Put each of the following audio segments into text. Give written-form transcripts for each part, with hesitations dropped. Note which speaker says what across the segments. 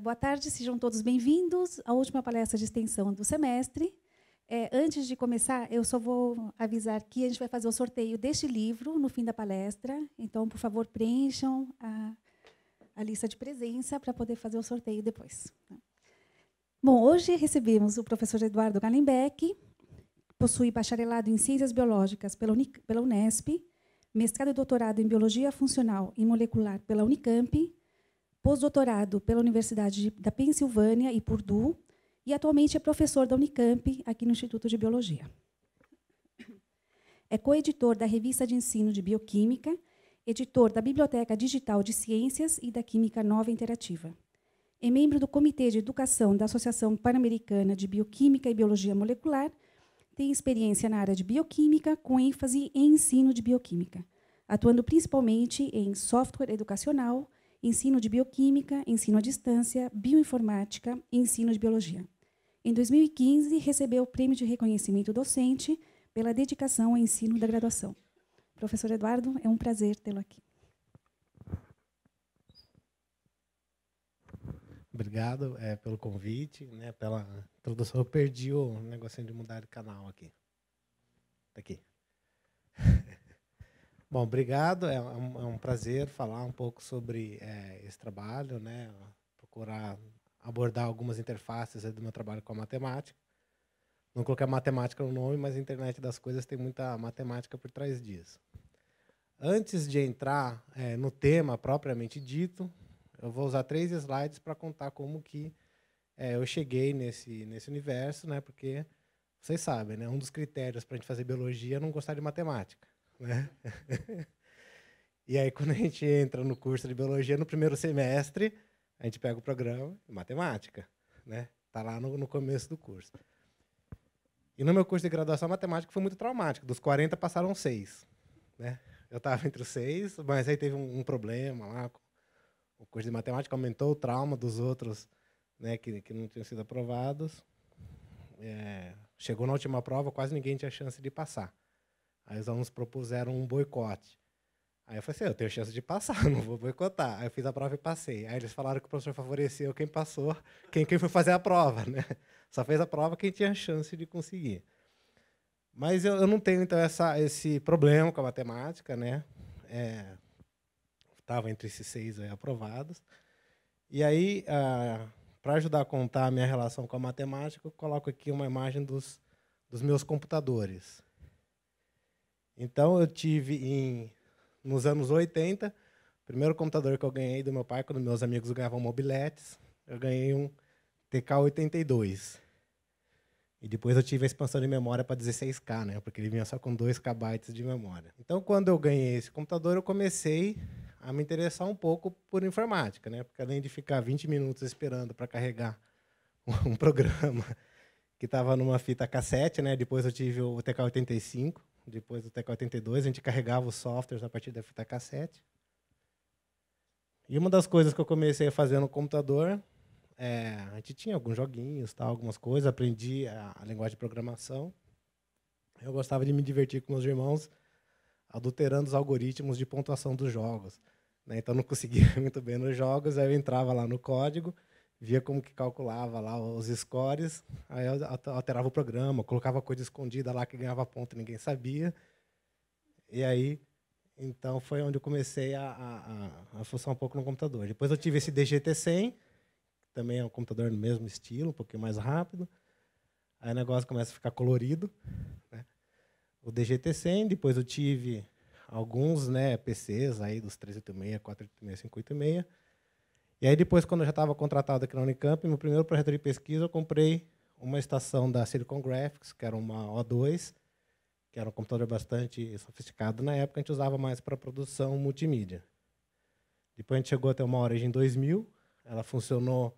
Speaker 1: Boa tarde, sejam todos bem-vindos à última palestra de extensão do semestre. Antes de começar, eu só vou avisar que a gente vai fazer o sorteio deste livro no fim da palestra. Então, por favor, preencham a lista de presença para poder fazer o sorteio depois. Bom, hoje recebemos o professor Eduardo Galenbeck, possui bacharelado em Ciências Biológicas pela Unesp, mestrado e doutorado em Biologia Funcional e Molecular pela Unicamp, pós-doutorado pela Universidade da Pensilvânia e Purdue, e atualmente é professor da Unicamp, aqui no Instituto de Biologia. É coeditor da Revista de Ensino de Bioquímica, editor da Biblioteca Digital de Ciências e da Química Nova Interativa. É membro do Comitê de Educação da Associação Pan-Americana de Bioquímica e Biologia Molecular, tem experiência na área de bioquímica, com ênfase em ensino de bioquímica, atuando principalmente em software educacional, ensino de bioquímica, ensino à distância, bioinformática e ensino de biologia. Em 2015, recebeu o Prêmio de Reconhecimento Docente pela dedicação ao ensino da graduação. Professor Eduardo, é um prazer tê-lo aqui.
Speaker 2: Obrigado pelo convite, pela introdução. Eu perdi o negocinho de mudar de canal aqui. Tá aqui. Bom, obrigado. É um prazer falar um pouco sobre esse trabalho, procurar abordar algumas interfaces do meu trabalho com a matemática. Não coloquei matemática no nome, mas a internet das coisas tem muita matemática por trás disso. Antes de entrar no tema propriamente dito, eu vou usar 3 slides para contar como que eu cheguei nesse universo, porque vocês sabem, um dos critérios para a gente fazer biologia é não gostar de matemática. E aí, quando a gente entra no curso de biologia, no primeiro semestre, a gente pega o programa de matemática. Está lá no começo do curso. E no meu curso de graduação, a matemática foi muito traumática. Dos 40, passaram 6. Eu estava entre os 6, mas aí teve um problema lá. O curso de matemática aumentou o trauma dos outros que não tinham sido aprovados. Chegou na última prova, quase ninguém tinha chance de passar. Aí os alunos propuseram um boicote. Aí eu falei assim, eu tenho chance de passar, não vou boicotar. Aí eu fiz a prova e passei. Aí eles falaram que o professor favoreceu quem passou, quem foi fazer a prova. Só fez a prova quem tinha chance de conseguir. Mas eu não tenho, então, esse problema com a matemática. Estava entre esses 6 aí aprovados. E aí, para ajudar a contar a minha relação com a matemática, eu coloco aqui uma imagem dos meus computadores. Então, eu tive, nos anos 80, o primeiro computador que eu ganhei do meu pai, quando meus amigos ganhavam mobiletes, eu ganhei um TK-82. E depois eu tive a expansão de memória para 16K, porque ele vinha só com 2 KB de memória. Então, quando eu ganhei esse computador, eu comecei a me interessar um pouco por informática, porque além de ficar 20 minutos esperando para carregar um programa que estava numa fita cassete, depois eu tive o TK-85, depois do TK-82, a gente carregava os softwares a partir da fita cassete. E uma das coisas que eu comecei a fazer no computador, a gente tinha alguns joguinhos, algumas coisas, aprendi a linguagem de programação. Eu gostava de me divertir com meus irmãos, adulterando os algoritmos de pontuação dos jogos. Então, não conseguia muito bem nos jogos, aí eu entrava lá no código, via como que calculava lá os scores, aí eu alterava o programa, colocava coisa escondida lá que ganhava ponto e ninguém sabia. E aí, então, foi onde eu comecei a fuçar um pouco no computador. Depois eu tive esse DGT-100, que também é um computador do mesmo estilo, um pouquinho mais rápido. Aí o negócio começa a ficar colorido. O DGT-100, depois eu tive alguns PCs aí dos 386, 486, 586. E aí depois, quando eu já estava contratado aqui na Unicamp, meu primeiro projeto de pesquisa, eu comprei uma estação da Silicon Graphics, que era uma O2, que era um computador bastante sofisticado. Na época, a gente usava mais para produção multimídia. Depois a gente chegou até uma Origin 2000. Ela funcionou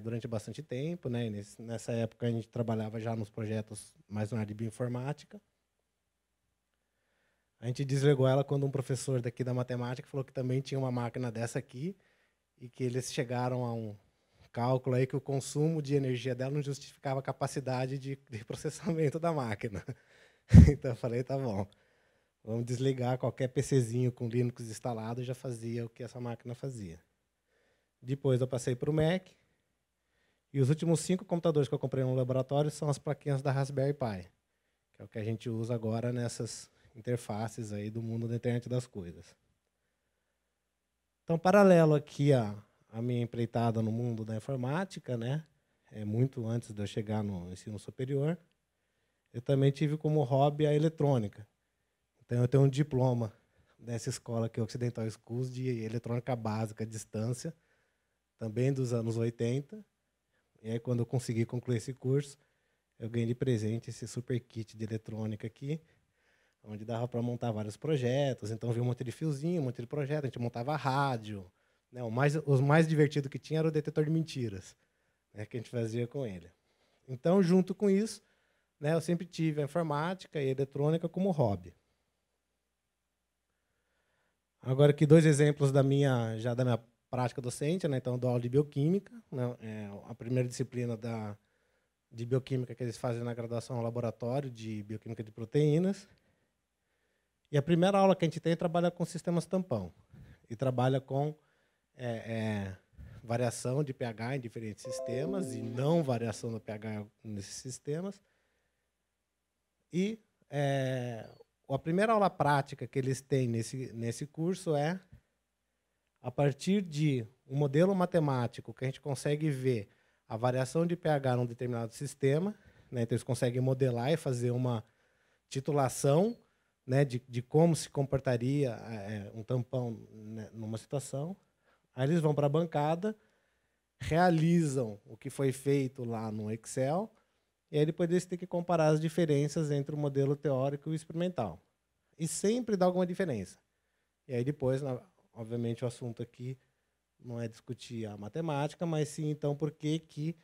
Speaker 2: durante bastante tempo. Nessa época, a gente trabalhava já nos projetos mais na área de bioinformática. A gente desligou ela quando um professor daqui da matemática falou que também tinha uma máquina dessa aqui e que eles chegaram a um cálculo aí que o consumo de energia dela não justificava a capacidade de processamento da máquina. Então eu falei, tá bom, vamos desligar qualquer PCzinho com Linux instalado, já fazia o que essa máquina fazia. Depois eu passei para o Mac. E os últimos 5 computadores que eu comprei no laboratório são as plaquinhas da Raspberry Pi, que é o que a gente usa agora nessas interfaces aí do mundo da internet das coisas. Então, paralelo aqui a minha empreitada no mundo da informática, né, muito antes de eu chegar no ensino superior, eu também tive como hobby a eletrônica. Então, eu tenho um diploma dessa escola aqui, Occidental Schools, de eletrônica básica à distância, também dos anos 80. E aí, quando eu consegui concluir esse curso, eu ganhei de presente esse super kit de eletrônica aqui, onde dava para montar vários projetos. Então, vi um monte de fiozinho, um monte de projeto. A gente montava rádio. Né? Os mais divertidos que tinha era o detetor de mentiras, né, que a gente fazia com ele. Então, junto com isso, né, eu sempre tive a informática e a eletrônica como hobby. Agora, aqui 2 exemplos da minha prática docente, né? Então, eu dou aula de bioquímica, né? A primeira disciplina de bioquímica que eles fazem na graduação é um laboratório de bioquímica de proteínas. E a primeira aula que a gente tem trabalha com sistemas tampão. E trabalha com variação de pH em diferentes sistemas e não variação do pH nesses sistemas. E a primeira aula prática que eles têm nesse curso é a partir de um modelo matemático que a gente consegue ver a variação de pH num determinado sistema, né? Então, eles conseguem modelar e fazer uma titulação, né, de como se comportaria um tampão, né, numa situação. Aí eles vão para a bancada, realizam o que foi feito lá no Excel, e aí depois eles têm que comparar as diferenças entre o modelo teórico e o experimental. E sempre dá alguma diferença. E aí depois, obviamente, o assunto aqui não é discutir a matemática, mas sim, então, por que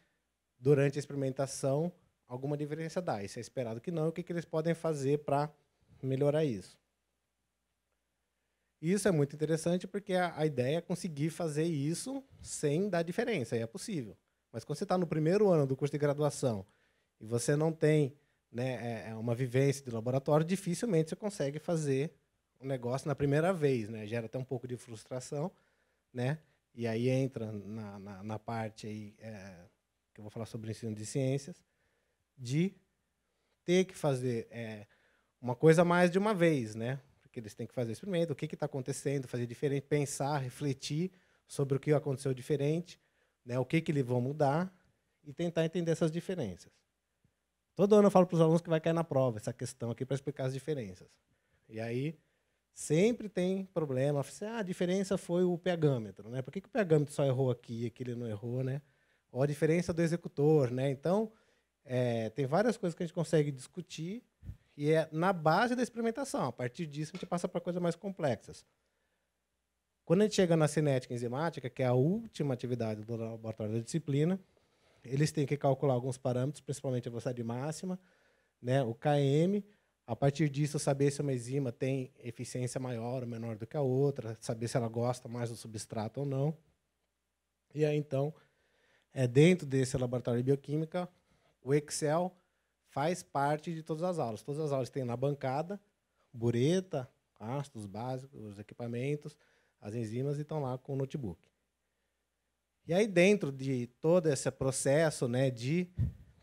Speaker 2: durante a experimentação alguma diferença dá. Isso é esperado que não, e o que eles podem fazer para melhorar isso. E isso é muito interessante porque a ideia é conseguir fazer isso sem dar diferença, e é possível. Mas quando você está no primeiro ano do curso de graduação e você não tem, né, uma vivência de laboratório, dificilmente você consegue fazer um negócio na primeira vez, né? Gera até um pouco de frustração, né? E aí entra na parte aí, que eu vou falar sobre o ensino de ciências, de ter que fazer uma coisa mais de uma vez, né? Porque eles têm que fazer experimento, o que está acontecendo, fazer diferente, pensar, refletir sobre o que aconteceu diferente, né? O que eles vão mudar e tentar entender essas diferenças. Todo ano eu falo para os alunos que vai cair na prova essa questão aqui para explicar as diferenças. E aí sempre tem problema. A diferença foi o pHmetro, né? Por que o pHmetro só errou aqui e aqui ele não errou, né? Ou a diferença do executor, né? Então, tem várias coisas que a gente consegue discutir e é na base da experimentação. A partir disso, a gente passa para coisas mais complexas. Quando a gente chega na cinética enzimática, que é a última atividade do laboratório da disciplina, eles têm que calcular alguns parâmetros, principalmente a velocidade máxima, né, o km. A partir disso, saber se uma enzima tem eficiência maior ou menor do que a outra, saber se ela gosta mais do substrato ou não. E aí, então, dentro desse laboratório de bioquímica, o Excel faz parte de todas as aulas. Todas as aulas têm na bancada, bureta, ácidos básicos, os equipamentos, as enzimas, e estão lá com o notebook. E aí, dentro de todo esse processo, né, de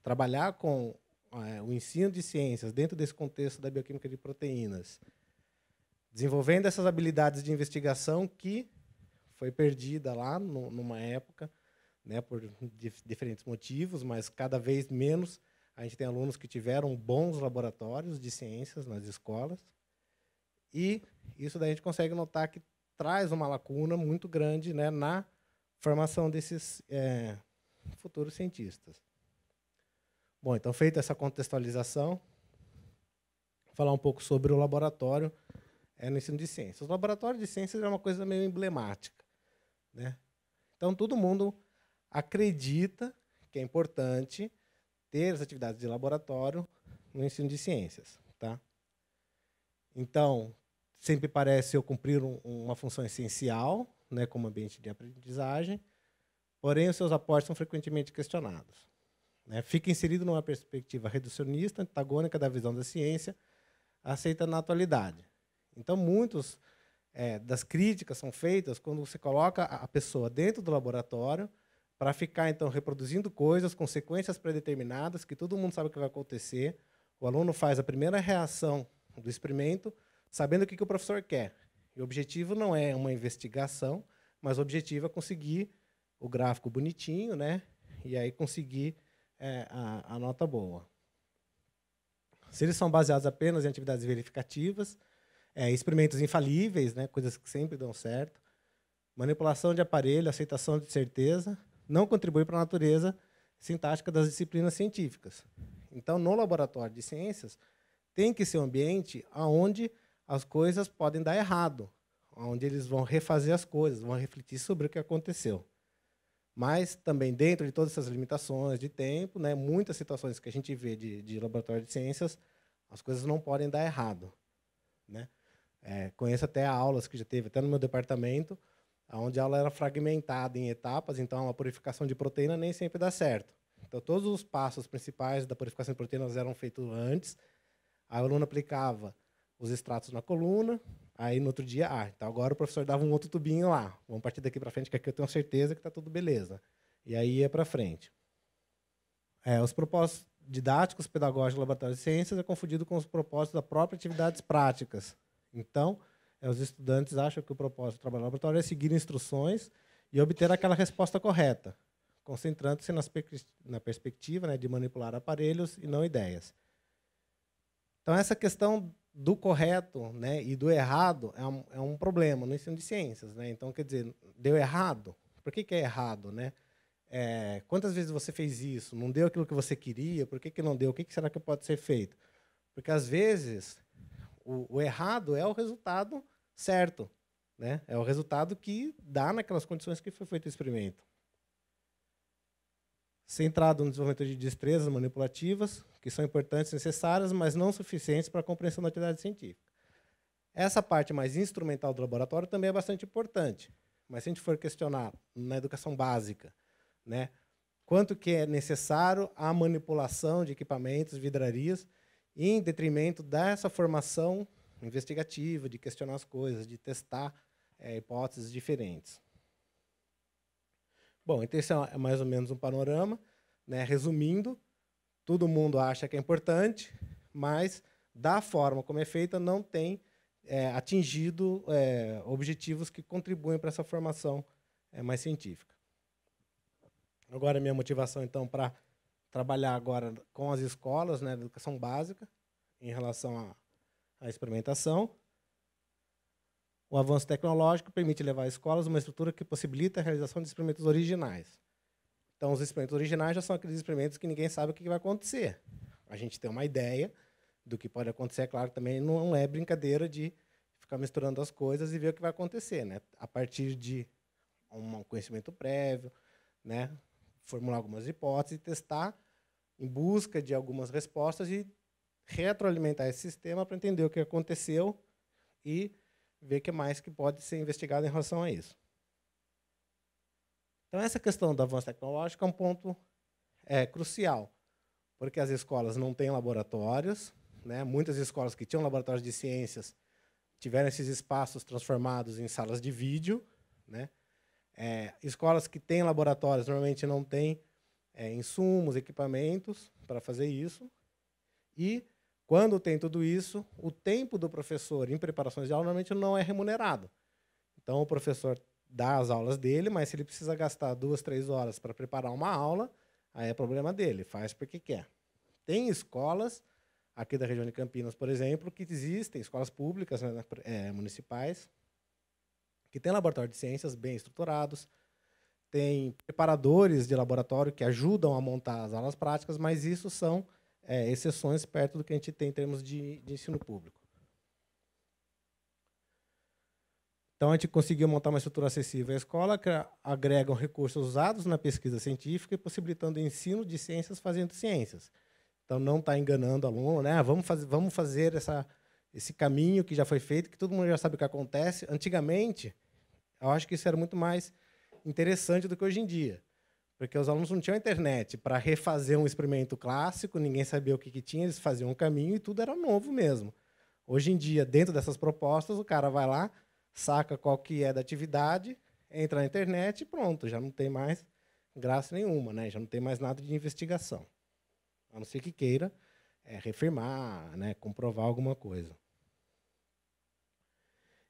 Speaker 2: trabalhar com o ensino de ciências, dentro desse contexto da bioquímica de proteínas, desenvolvendo essas habilidades de investigação que foi perdida lá numa época, né, por diferentes motivos, mas cada vez menos a gente tem alunos que tiveram bons laboratórios de ciências nas escolas, e isso daí a gente consegue notar que traz uma lacuna muito grande, né, na formação desses futuros cientistas. Bom, então, feita essa contextualização, vou falar um pouco sobre o laboratório no ensino de ciências. O laboratório de ciências é uma coisa meio emblemática, né? Então, todo mundo acredita que é importante ter as atividades de laboratório no ensino de ciências, tá? Então, sempre parece eu cumprir uma função essencial, né, como ambiente de aprendizagem, porém os seus aportes são frequentemente questionados, né? Fica inserido numa perspectiva reducionista, antagônica da visão da ciência, aceita na atualidade. Então, muitos das críticas são feitas quando você coloca a pessoa dentro do laboratório para ficar, então, reproduzindo coisas com sequências predeterminadas, que todo mundo sabe o que vai acontecer. O aluno faz a primeira reação do experimento, sabendo o que o professor quer. E o objetivo não é uma investigação, mas o objetivo é conseguir o gráfico bonitinho, né? E aí conseguir a nota boa. Se eles são baseados apenas em atividades verificativas, experimentos infalíveis, né? Coisas que sempre dão certo, manipulação de aparelho, aceitação de certeza, não contribui para a natureza sintática das disciplinas científicas. Então, no laboratório de ciências, tem que ser um ambiente onde as coisas podem dar errado, onde eles vão refazer as coisas, vão refletir sobre o que aconteceu. Mas também dentro de todas essas limitações de tempo, né, muitas situações que a gente vê de laboratório de ciências, as coisas não podem dar errado, né? Conheço até aulas que já teve, até no meu departamento, onde a aula era fragmentada em etapas, então a purificação de proteína nem sempre dá certo. Então, todos os passos principais da purificação de proteínas eram feitos antes, aí o aluno aplicava os extratos na coluna, aí no outro dia, então agora o professor dava um outro tubinho lá, vamos partir daqui para frente, que aqui eu tenho certeza que está tudo beleza. E aí ia para frente. Os propósitos didáticos, pedagógicos do laboratório de ciências é confundido com os propósitos da própria atividades práticas. Então, os estudantes acham que o propósito do trabalho no laboratório é seguir instruções e obter aquela resposta correta, concentrando-se na perspectiva, né, de manipular aparelhos e não ideias. Então, essa questão do correto, né, e do errado é um problema no ensino de ciências, né? Então, quer dizer, deu errado? Por que é errado, né? Quantas vezes você fez isso? Não deu aquilo que você queria? Por que não deu? O que será que pode ser feito? Porque, às vezes, o errado é o resultado certo, né? É o resultado que dá naquelas condições que foi feito o experimento. Centrado no desenvolvimento de destrezas manipulativas, que são importantes e necessárias, mas não suficientes para a compreensão da atividade científica. Essa parte mais instrumental do laboratório também é bastante importante, mas se a gente for questionar na educação básica, né, quanto que é necessário a manipulação de equipamentos, vidrarias, em detrimento dessa formação investigativa, de questionar as coisas, de testar hipóteses diferentes. Bom, então esse é mais ou menos um panorama, né? Resumindo, todo mundo acha que é importante, mas da forma como é feita não tem atingido objetivos que contribuem para essa formação mais científica. Agora, minha motivação, então, para trabalhar agora com as escolas, né, da educação básica, em relação à experimentação. O avanço tecnológico permite levar às escolas uma estrutura que possibilita a realização de experimentos originais. Então, os experimentos originais já são aqueles experimentos que ninguém sabe o que vai acontecer. A gente tem uma ideia do que pode acontecer, é claro, também não é brincadeira de ficar misturando as coisas e ver o que vai acontecer, né? A partir de um conhecimento prévio, né? Formular algumas hipóteses, testar em busca de algumas respostas e retroalimentar esse sistema para entender o que aconteceu e ver o que mais que pode ser investigado em relação a isso. Então, essa questão do avanço tecnológico é um ponto crucial, porque as escolas não têm laboratórios, né? Muitas escolas que tinham laboratórios de ciências tiveram esses espaços transformados em salas de vídeo, né? Escolas que têm laboratórios normalmente não têm insumos, equipamentos para fazer isso. E, quando tem tudo isso, o tempo do professor em preparações de aula normalmente não é remunerado. Então, o professor dá as aulas dele, mas se ele precisa gastar 2, 3 horas para preparar uma aula, aí é problema dele, faz porque quer. Tem escolas, aqui da região de Campinas, por exemplo, que existem, escolas públicas, né, municipais, que têm laboratório de ciências bem estruturados, tem preparadores de laboratório que ajudam a montar as aulas práticas, mas isso são exceções perto do que a gente tem em termos de ensino público. Então, a gente conseguiu montar uma estrutura acessível à escola, que agregam recursos usados na pesquisa científica e possibilitando o ensino de ciências fazendo ciências. Então, não está enganando o aluno, né? Vamos fazer esse caminho que já foi feito, que todo mundo já sabe o que acontece. Antigamente, eu acho que isso era muito mais interessante do que hoje em dia, porque os alunos não tinham internet para refazer um experimento clássico, ninguém sabia o que tinha, eles faziam um caminho e tudo era novo mesmo. Hoje em dia, dentro dessas propostas, o cara vai lá, saca qual que é da atividade, entra na internet e pronto, já não tem mais graça nenhuma, né? Já não tem mais nada de investigação. A não ser que queira reafirmar, né, comprovar alguma coisa.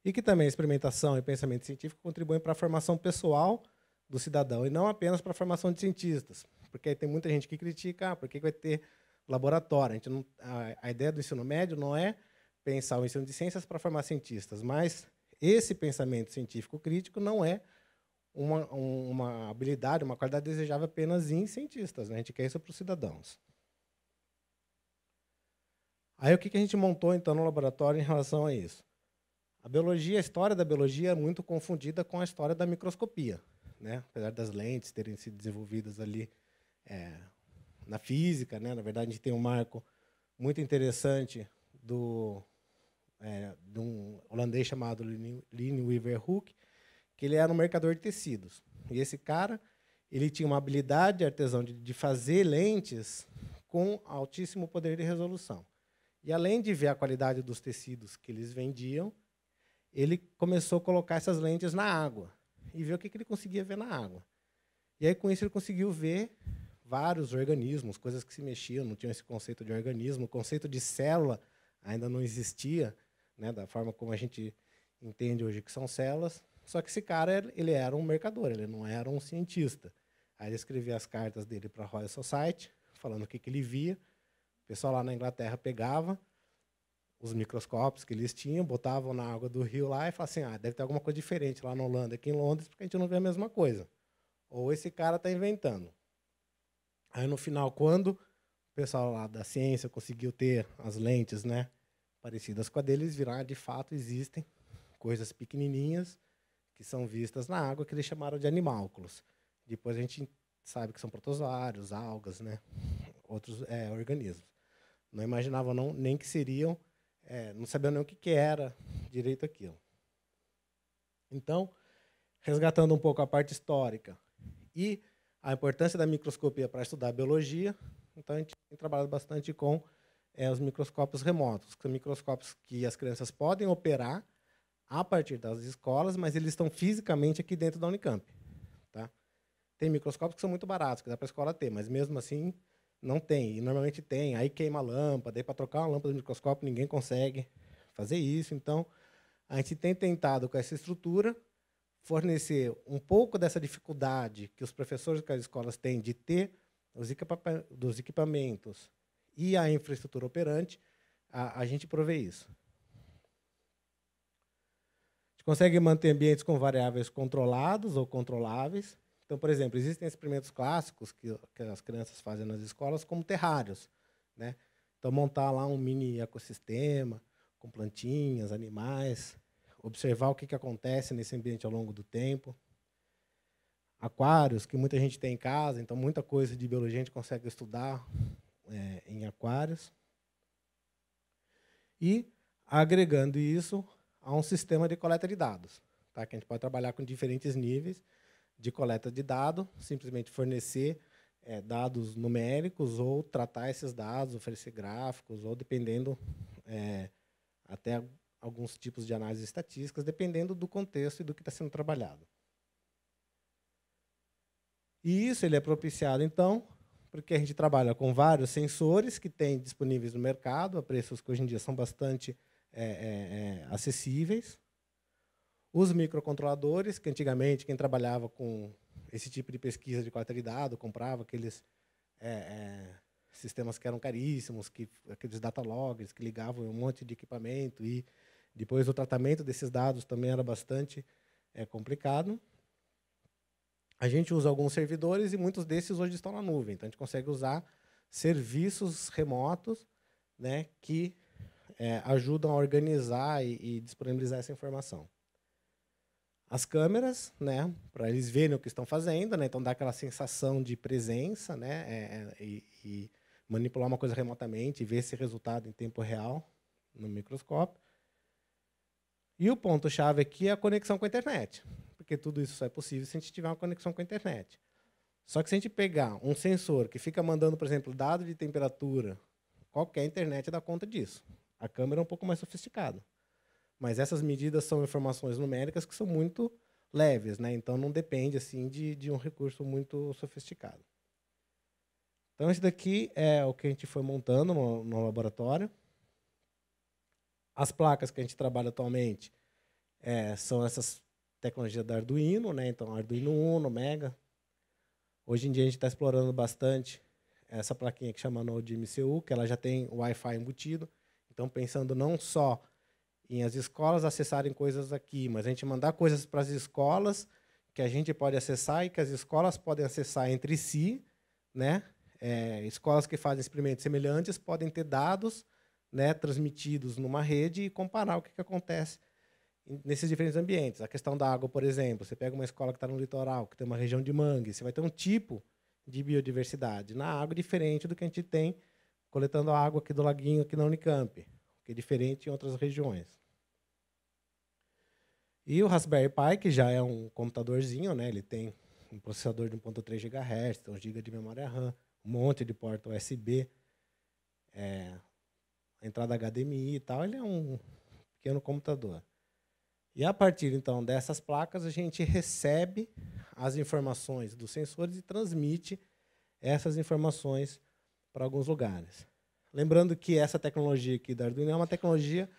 Speaker 2: E que também a experimentação e pensamento científico contribuem para a formação pessoal do cidadão e não apenas para a formação de cientistas. Porque aí tem muita gente que critica, por que vai ter laboratório? A ideia do ensino médio não é pensar o ensino de ciências para formar cientistas, mas esse pensamento científico crítico não é uma habilidade, uma qualidade desejável apenas em cientistas, né? A gente quer isso para os cidadãos. Aí o que a gente montou então no laboratório em relação a isso? A biologia, a história da biologia é muito confundida com a história da microscopia, né? Apesar das lentes terem sido desenvolvidas ali na física, né? Na verdade, a gente tem um marco muito interessante de um holandês chamado Lynn Weaver Hooke, que ele era um mercador de tecidos. E esse cara, ele tinha uma habilidade artesã de fazer lentes com altíssimo poder de resolução. E além de ver a qualidade dos tecidos que eles vendiam, ele começou a colocar essas lentes na água e ver o que ele conseguia ver na água. E aí, com isso, ele conseguiu ver vários organismos, coisas que se mexiam, não tinha esse conceito de organismo. O conceito de célula ainda não existia, né, da forma como a gente entende hoje que são células. Só que esse cara ele era um mercador, ele não era um cientista. Aí ele escrevia as cartas dele para a Royal Society, falando o que ele via. O pessoal lá na Inglaterra pegava os microscópios que eles tinham, botavam na água do rio lá e falavam assim, deve ter alguma coisa diferente lá na Holanda, aqui em Londres, porque a gente não vê a mesma coisa. Ou esse cara está inventando. Aí, no final, quando o pessoal lá da ciência conseguiu ter as lentes, né, parecidas com a deles, viram, de fato, existem coisas pequenininhas que são vistas na água, que eles chamaram de animálculos. Depois a gente sabe que são protozoários, algas, né, outros organismos. Não imaginavam nem que seriam, não sabiam nem o que era direito aquilo. Então, resgatando um pouco a parte histórica e a importância da microscopia para estudar a biologia, então a gente tem trabalhado bastante com os microscópios remotos, que são microscópios que as crianças podem operar a partir das escolas, mas eles estão fisicamente aqui dentro da Unicamp. Tá? Tem microscópios que são muito baratos, que dá para a escola ter, mas mesmo assim não tem. E normalmente tem, aí queima a lâmpada, aí para trocar uma lâmpada do microscópio ninguém consegue fazer isso. Então, a gente tem tentado, com essa estrutura, fornecer um pouco dessa dificuldade que os professores das escolas têm de ter dos equipamentos e a infraestrutura operante, a gente provê isso. A gente consegue manter ambientes com variáveis controlados ou controláveis. Então, por exemplo, existem experimentos clássicos que as crianças fazem nas escolas como terrários, né? Então, montar lá um mini ecossistema com plantinhas, animais, observar o que acontece nesse ambiente ao longo do tempo. Aquários, que muita gente tem em casa, então muita coisa de biologia a gente consegue estudar em aquários. E agregando isso a um sistema de coleta de dados, tá? Que a gente pode trabalhar com diferentes níveis de coleta de dados, simplesmente fornecer dados numéricos ou tratar esses dados, oferecer gráficos, ou dependendo, até alguns tipos de análises estatísticas, dependendo do contexto e do que está sendo trabalhado. E isso ele é propiciado, então, porque a gente trabalha com vários sensores que tem disponíveis no mercado, a preços que hoje em dia são bastante acessíveis. Os microcontroladores, que antigamente quem trabalhava com esse tipo de pesquisa de coleta de dados comprava aqueles sistemas que eram caríssimos, aqueles data loggers que ligavam um monte de equipamento, e depois o tratamento desses dados também era bastante complicado. A gente usa alguns servidores e muitos desses hoje estão na nuvem. Então, a gente consegue usar serviços remotos, né, que ajudam a organizar e disponibilizar essa informação. As câmeras, né, para eles verem o que estão fazendo, né, então dá aquela sensação de presença, né, e manipular uma coisa remotamente e ver esse resultado em tempo real no microscópio. E o ponto-chave aqui é a conexão com a internet, porque tudo isso só é possível se a gente tiver uma conexão com a internet. Só que se a gente pegar um sensor que fica mandando, por exemplo, dado de temperatura, qualquer internet dá conta disso. A câmera é um pouco mais sofisticada. Mas essas medidas são informações numéricas que são muito leves, né? Então não depende assim de um recurso muito sofisticado. Então esse daqui é o que a gente foi montando no laboratório. As placas que a gente trabalha atualmente são essas tecnologias da Arduino, né? Então Arduino Uno, Mega. Hoje em dia a gente está explorando bastante essa plaquinha que chama Node MCU, que ela já tem o Wi-Fi embutido. Então pensando não só em as escolas acessarem coisas aqui, mas a gente mandar coisas para as escolas que a gente pode acessar e que as escolas podem acessar entre si, né? Escolas que fazem experimentos semelhantes podem ter dados, né, transmitidos numa rede e comparar o que acontece nesses diferentes ambientes. A questão da água, por exemplo, você pega uma escola que está no litoral, que tem uma região de mangue, você vai ter um tipo de biodiversidade na água diferente do que a gente tem coletando a água aqui do laguinho, aqui na Unicamp, que é diferente em outras regiões. E o Raspberry Pi, que já é um computadorzinho, né? Ele tem um processador de 1.3 GHz, tem 1 GB de memória RAM, um monte de porta USB, a entrada HDMI e tal. Ele é um pequeno computador. E a partir, então, dessas placas, a gente recebe as informações dos sensores e transmite essas informações para alguns lugares. Lembrando que essa tecnologia aqui da Arduino é uma tecnologia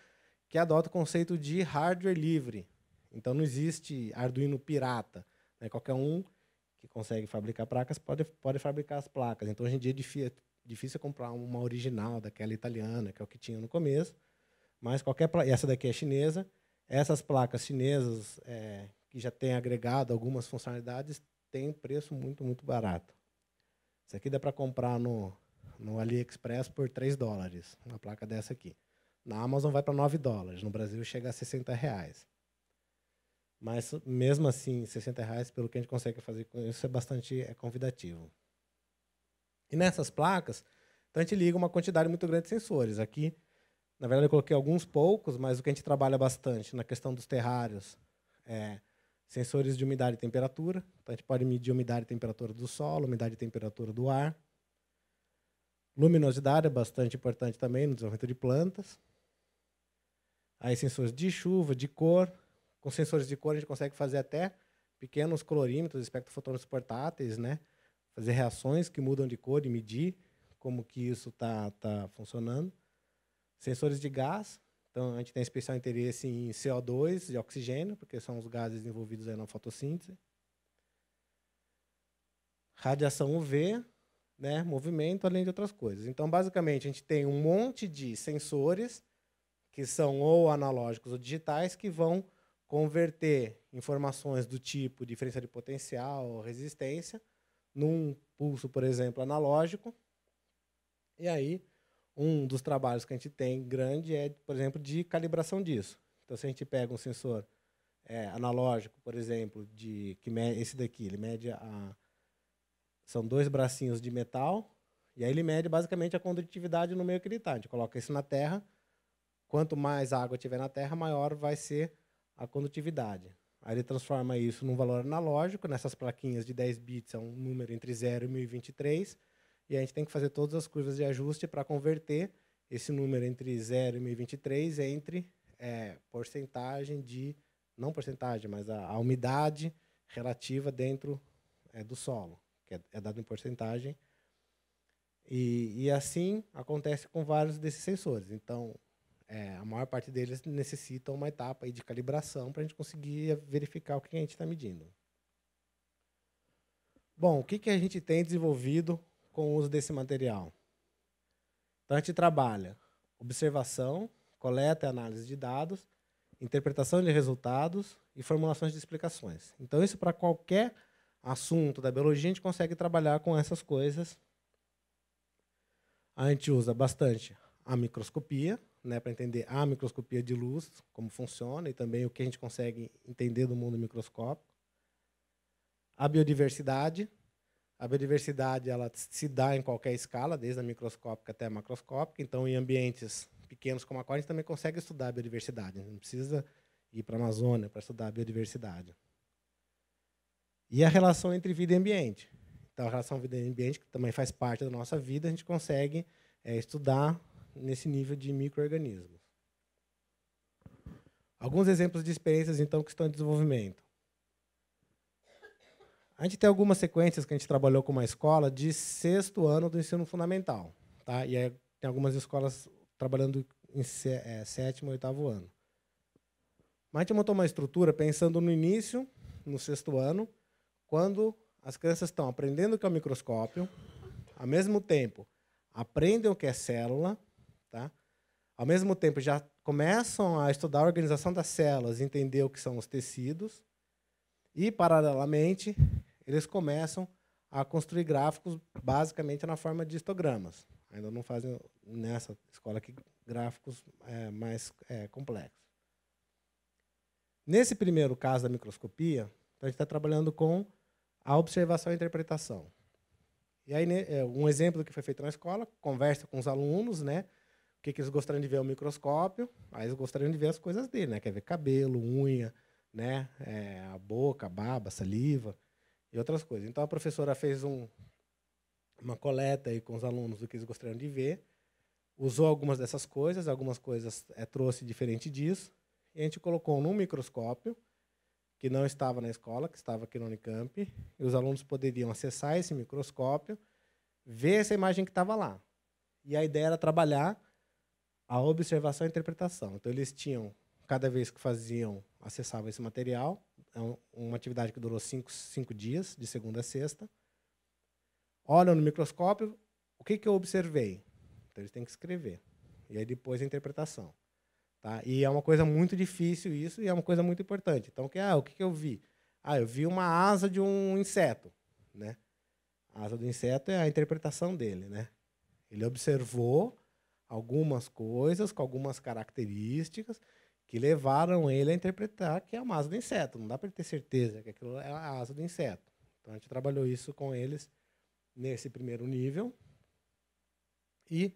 Speaker 2: que adota o conceito de hardware livre. Então, não existe Arduino pirata, né? Qualquer um que consegue fabricar placas pode fabricar as placas. Então, hoje em dia é difícil comprar uma original daquela italiana, que é o que tinha no começo. Mas essa daqui é chinesa. Essas placas chinesas, que já têm agregado algumas funcionalidades, têm um preço muito, muito barato. Isso aqui dá para comprar no AliExpress por $3, uma placa dessa aqui. Na Amazon vai para $9. No Brasil chega a R$60. Mas, mesmo assim, R$60, pelo que a gente consegue fazer com isso, é bastante convidativo. E nessas placas, então a gente liga uma quantidade muito grande de sensores. Aqui, na verdade, eu coloquei alguns poucos, mas o que a gente trabalha bastante na questão dos terrários sensores de umidade e temperatura. Então, a gente pode medir a umidade e temperatura do solo, umidade e temperatura do ar. Luminosidade é bastante importante também no desenvolvimento de plantas. Aí, sensores de chuva, de cor. Com sensores de cor, a gente consegue fazer até pequenos colorímetros, espectrofotômetros portáteis, né? Fazer reações que mudam de cor e medir como que isso está funcionando. Sensores de gás. Então, a gente tem especial interesse em CO2 e oxigênio, porque são os gases envolvidos aí na fotossíntese. Radiação UV, né? Movimento, além de outras coisas. Então, basicamente, a gente tem um monte de sensores que são ou analógicos ou digitais que vão converter informações do tipo diferença de potencial ou resistência num pulso, por exemplo, analógico. E aí, um dos trabalhos que a gente tem grande é, por exemplo, de calibração disso. Então, se a gente pega um sensor analógico, por exemplo, esse daqui, ele mede são 2 bracinhos de metal, e aí ele mede basicamente a condutividade no meio que ele está. A gente coloca isso na terra, quanto mais água tiver na terra, maior vai ser a condutividade. Aí ele transforma isso num valor analógico, nessas plaquinhas de 10 bits, é um número entre 0 e 1023, e a gente tem que fazer todas as curvas de ajuste para converter esse número entre 0 e 1023 entre porcentagem de... Não porcentagem, mas a umidade relativa dentro do solo, que é dado em porcentagem. E assim acontece com vários desses sensores. Então, a maior parte deles necessita uma etapa aí de calibração para a gente conseguir verificar o que a gente está medindo. Bom, o que a gente tem desenvolvido com o uso desse material? Então, a gente trabalha observação, coleta e análise de dados, interpretação de resultados e formulações de explicações. Então, isso para qualquer assunto da biologia, a gente consegue trabalhar com essas coisas. A gente usa bastante a microscopia, né, para entender a microscopia de luz, como funciona, e também o que a gente consegue entender do mundo microscópico. A biodiversidade. A biodiversidade ela se dá em qualquer escala, desde a microscópica até a macroscópica. Então, em ambientes pequenos como aquário, a gente também consegue estudar a biodiversidade. Não precisa ir para a Amazônia para estudar a biodiversidade. E a relação entre vida e ambiente. Então, a relação vida e ambiente, que também faz parte da nossa vida, a gente consegue estudar nesse nível de micro-organismos. Alguns exemplos de experiências, então, que estão em desenvolvimento. A gente tem algumas sequências que a gente trabalhou com uma escola de 6º ano do ensino fundamental. Tá? E aí, tem algumas escolas trabalhando em 7º e 8º ano. Mas a gente montou uma estrutura pensando no início, no 6º ano, quando as crianças estão aprendendo o que é o microscópio, ao mesmo tempo aprendem o que é célula, tá? Ao mesmo tempo já começam a estudar a organização das células, entender o que são os tecidos, e, paralelamente, eles começam a construir gráficos basicamente na forma de histogramas. Ainda não fazem, nessa escola aqui, gráficos mais complexos. Nesse primeiro caso da microscopia, a gente está trabalhando com a observação e interpretação. E aí, um exemplo do que foi feito na escola, conversa com os alunos, né? O que eles gostariam de ver no microscópio, aí eles gostariam de ver as coisas dele, né? Quer ver cabelo, unha, né? A boca, a baba, a saliva e outras coisas. Então, a professora fez uma coleta aí com os alunos do que eles gostariam de ver, usou algumas dessas coisas, algumas coisas trouxe diferente disso, e a gente colocou num microscópio, que não estava na escola, que estava aqui no Unicamp, e os alunos poderiam acessar esse microscópio, ver essa imagem que estava lá. E a ideia era trabalhar a observação e interpretação. Então, eles tinham, cada vez que acessavam esse material, uma atividade que durou 5 dias, de segunda a sexta, olham no microscópio, o que eu observei? Então, eles têm que escrever. E aí, depois, a interpretação. Tá? E é uma coisa muito difícil isso, e é uma coisa muito importante. Então, o que eu vi? Eu vi uma asa de um inseto. Né? A asa do inseto é a interpretação dele. Né? Ele observou algumas coisas com algumas características que levaram ele a interpretar que é uma asa do inseto. Não dá para ele ter certeza que aquilo é a asa do inseto. Então, a gente trabalhou isso com eles nesse primeiro nível. E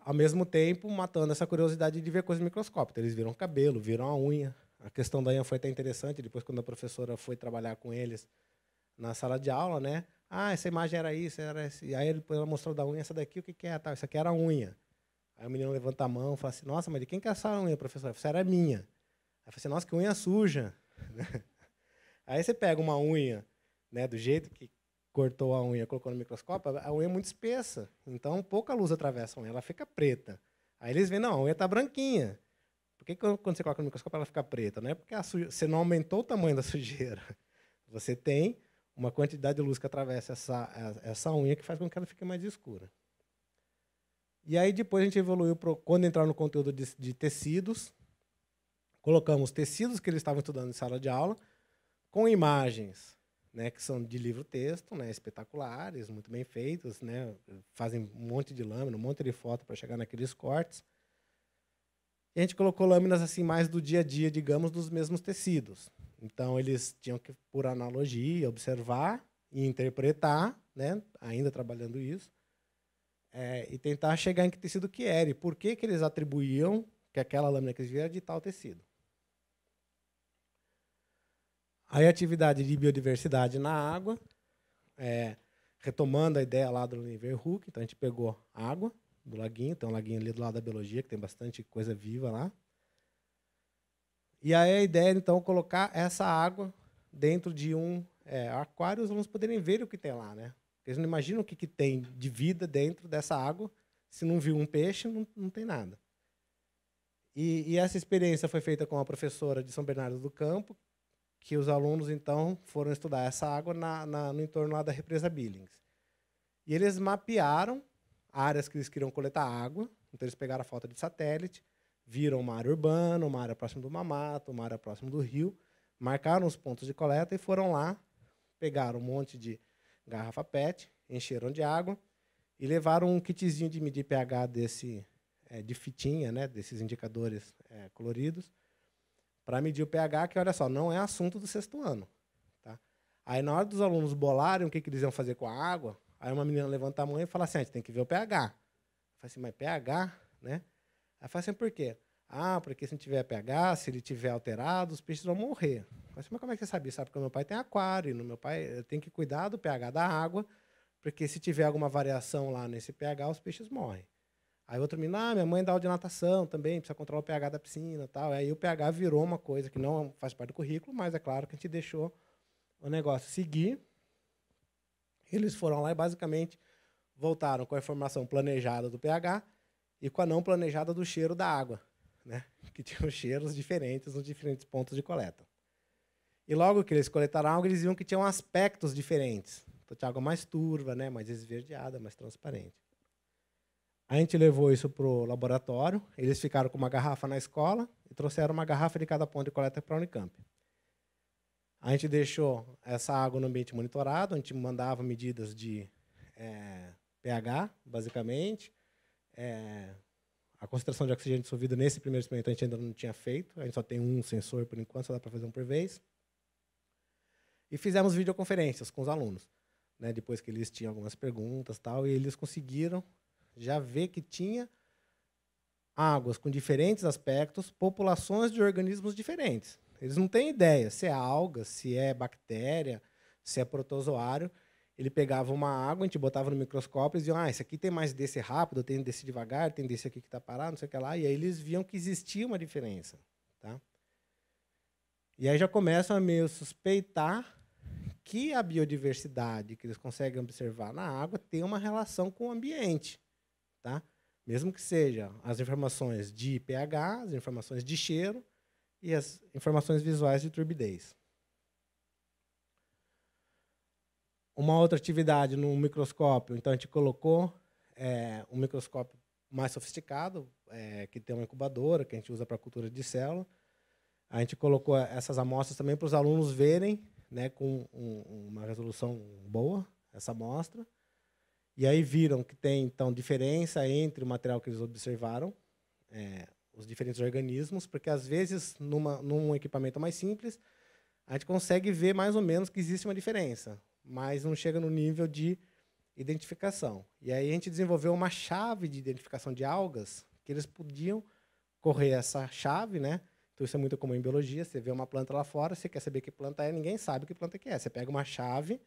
Speaker 2: ao mesmo tempo, matando essa curiosidade de ver coisas no microscópio. Então, eles viram o cabelo, viram a unha. A questão da unha foi até interessante, depois, quando a professora foi trabalhar com eles na sala de aula, né? Essa imagem era isso, era isso. E aí, depois ela mostrou da unha, essa daqui, o que é? Isso aqui era a unha. Aí o menino levanta a mão e fala assim, nossa, mas de quem que é essa unha, professora? Essa era minha. Aí eu falei assim, nossa, que unha suja. Aí você pega uma unha, né, do jeito que cortou a unha, colocou no microscópio, a unha é muito espessa, então pouca luz atravessa a unha, ela fica preta. Aí eles veem, não, a unha está branquinha. Por que quando você coloca no microscópio ela fica preta? Não é porque você não aumentou o tamanho da sujeira. Você tem uma quantidade de luz que atravessa essa unha que faz com que ela fique mais escura. E aí depois a gente evoluiu, quando entrar no conteúdo de tecidos, colocamos tecidos que eles estavam estudando em sala de aula, com imagens, né, que são de livro-texto, né, espetaculares, muito bem feitos, né, fazem um monte de lâmina, um monte de foto para chegar naqueles cortes. E a gente colocou lâminas assim mais do dia a dia, digamos, dos mesmos tecidos. Então, eles tinham que, por analogia, observar e interpretar, né, ainda trabalhando isso, e tentar chegar em que tecido que era e por que eles atribuíam que aquela lâmina que eles viam era de tal tecido. Aí a atividade de biodiversidade na água, retomando a ideia lá do Leeuwenhoek, então a gente pegou água do laguinho, tem um laguinho ali do lado da biologia, que tem bastante coisa viva lá. E aí a ideia, então, é colocar essa água dentro de um aquário, os alunos poderem ver o que tem lá, né? Porque eles não imaginam o que tem de vida dentro dessa água. Se não viu um peixe, não tem nada. E essa experiência foi feita com a professora de São Bernardo do Campo, que os alunos, então, foram estudar essa água no entorno lá da represa Billings. E eles mapearam áreas que eles queriam coletar água, então eles pegaram a foto de satélite, viram uma área urbana, uma área próxima de uma mata, uma área próxima do rio, marcaram os pontos de coleta e foram lá, pegaram um monte de garrafa PET, encheram de água e levaram um kitzinho de medir pH de fitinha, né, desses indicadores coloridos, para medir o pH, que, olha só, não é assunto do 6º ano. Tá? Aí, na hora dos alunos bolarem o que eles iam fazer com a água, aí uma menina levanta a mão e fala assim, a gente tem que ver o pH. Eu falei assim, mas pH? Né? Aí fala assim, por quê? Porque se não tiver pH, se ele tiver alterado, os peixes vão morrer. Eu falei assim, mas como é que você sabia? Sabe, porque o meu pai tem aquário, e no meu pai tem que cuidar do pH da água, porque se tiver alguma variação lá nesse pH, os peixes morrem. Aí outro menino, minha mãe dá aula de natação também, precisa controlar o pH da piscina e tal. Aí o pH virou uma coisa que não faz parte do currículo, mas é claro que a gente deixou o negócio seguir. Eles foram lá e basicamente voltaram com a informação planejada do pH e com a não planejada do cheiro da água, né? Que tinham cheiros diferentes nos diferentes pontos de coleta. E logo que eles coletaram água, eles viam que tinham aspectos diferentes. Então, tinha água mais turva, né? Mais esverdeada, mais transparente. A gente levou isso para o laboratório, eles ficaram com uma garrafa na escola e trouxeram uma garrafa de cada ponto de coleta para a Unicamp. A gente deixou essa água no ambiente monitorado, a gente mandava medidas de pH, basicamente. A concentração de oxigênio dissolvido nesse primeiro experimento a gente ainda não tinha feito, a gente só tem um sensor por enquanto, só dá para fazer um por vez. E fizemos videoconferências com os alunos, né, depois que eles tinham algumas perguntas tal, e eles conseguiram já ver que tinha águas com diferentes aspectos, populações de organismos diferentes. Eles não têm ideia se é alga, se é bactéria, se é protozoário. Ele pegava uma água, a gente botava no microscópio e diziam, esse aqui tem mais desse rápido, tem desse devagar, tem desse aqui que está parado, não sei o que lá. E aí eles viam que existia uma diferença. Tá? E aí já começam a meio suspeitar que a biodiversidade que eles conseguem observar na água tem uma relação com o ambiente. Tá? Mesmo que seja as informações de pH, as informações de cheiro e as informações visuais de turbidez. Uma outra atividade no microscópio, então a gente colocou um microscópio mais sofisticado, que tem uma incubadora, que a gente usa para cultura de célula. A gente colocou essas amostras também para os alunos verem, né, com uma resolução boa, essa amostra. E aí viram que tem, então, diferença entre o material que eles observaram, os diferentes organismos, porque, às vezes, num equipamento mais simples, a gente consegue ver mais ou menos que existe uma diferença, mas não chega no nível de identificação. E aí a gente desenvolveu uma chave de identificação de algas, que eles podiam correr essa chave, né? Então, isso é muito comum em biologia. Você vê uma planta lá fora, você quer saber que planta é, ninguém sabe que planta que é. Você pega uma chave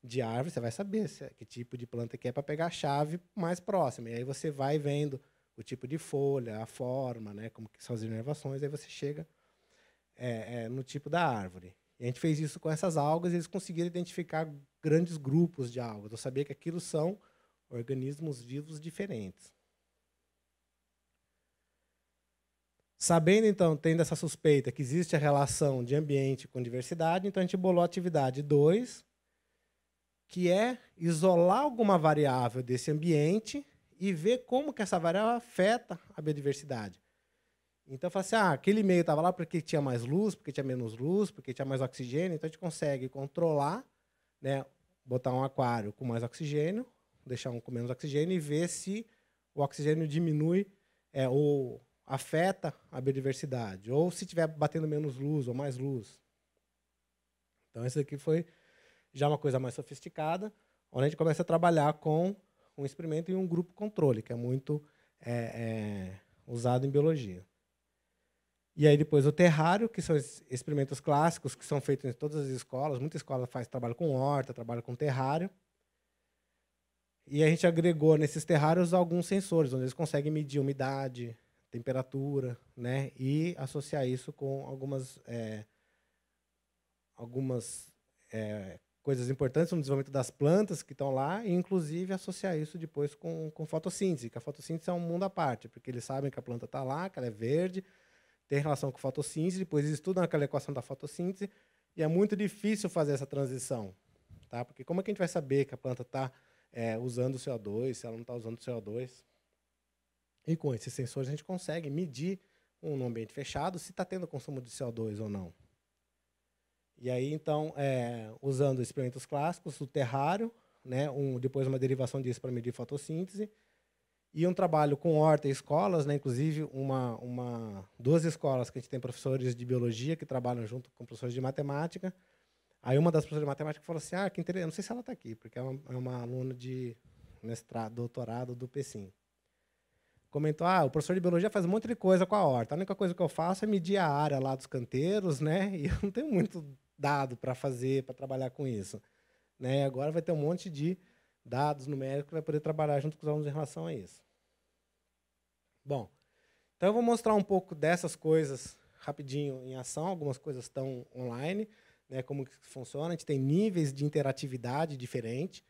Speaker 2: de árvore, você vai saber que tipo de planta que é para pegar a chave mais próxima. E aí você vai vendo o tipo de folha, a forma, né, como que são as inervações, aí você chega no tipo da árvore. E a gente fez isso com essas algas e eles conseguiram identificar grandes grupos de algas. Eu sabia que aquilo são organismos vivos diferentes. Sabendo, então, tendo essa suspeita que existe a relação de ambiente com diversidade, então a gente bolou a atividade 2, que é isolar alguma variável desse ambiente e ver como que essa variável afeta a biodiversidade. Então, eu falei assim, aquele meio estava lá porque tinha mais luz, porque tinha menos luz, porque tinha mais oxigênio, então a gente consegue controlar, né, botar um aquário com mais oxigênio, deixar um com menos oxigênio e ver se o oxigênio diminui ou afeta a biodiversidade, ou se estiver batendo menos luz ou mais luz. Então, isso aqui foi já uma coisa mais sofisticada, onde a gente começa a trabalhar com um experimento e um grupo controle, que é muito usado em biologia. E aí depois o terrário, que são experimentos clássicos, que são feitos em todas as escolas. Muita escola faz trabalho com horta, trabalho com terrário. E a gente agregou nesses terrários alguns sensores, onde eles conseguem medir umidade, temperatura, né, e associar isso com algumas coisas importantes no desenvolvimento das plantas que estão lá, e inclusive associar isso depois com fotossíntese, que a fotossíntese é um mundo à parte, porque eles sabem que a planta está lá, que ela é verde, tem relação com fotossíntese, depois eles estudam aquela equação da fotossíntese, e é muito difícil fazer essa transição, tá? Porque como é que a gente vai saber que a planta está usando o CO2, se ela não está usando o CO2? E com esses sensores a gente consegue medir no ambiente fechado se está tendo consumo de CO2 ou não. E aí, então, usando experimentos clássicos, o terrário, né, depois uma derivação disso para medir fotossíntese, e um trabalho com horta e escolas, né, inclusive duas escolas que a gente tem professores de biologia que trabalham junto com professores de matemática. Aí uma das professoras de matemática falou assim, que interessante, não sei se ela está aqui, porque é uma aluna de mestrado, doutorado do PECIM. Comentou, o professor de biologia faz um monte de coisa com a horta. A única coisa que eu faço é medir a área lá dos canteiros, né? E eu não tenho muito dado para trabalhar com isso. Né? E agora vai ter um monte de dados numéricos para poder trabalhar junto com os alunos em relação a isso. Bom, então eu vou mostrar um pouco dessas coisas rapidinho em ação. Algumas coisas estão online, né, como que funciona. A gente tem níveis de interatividade diferentes.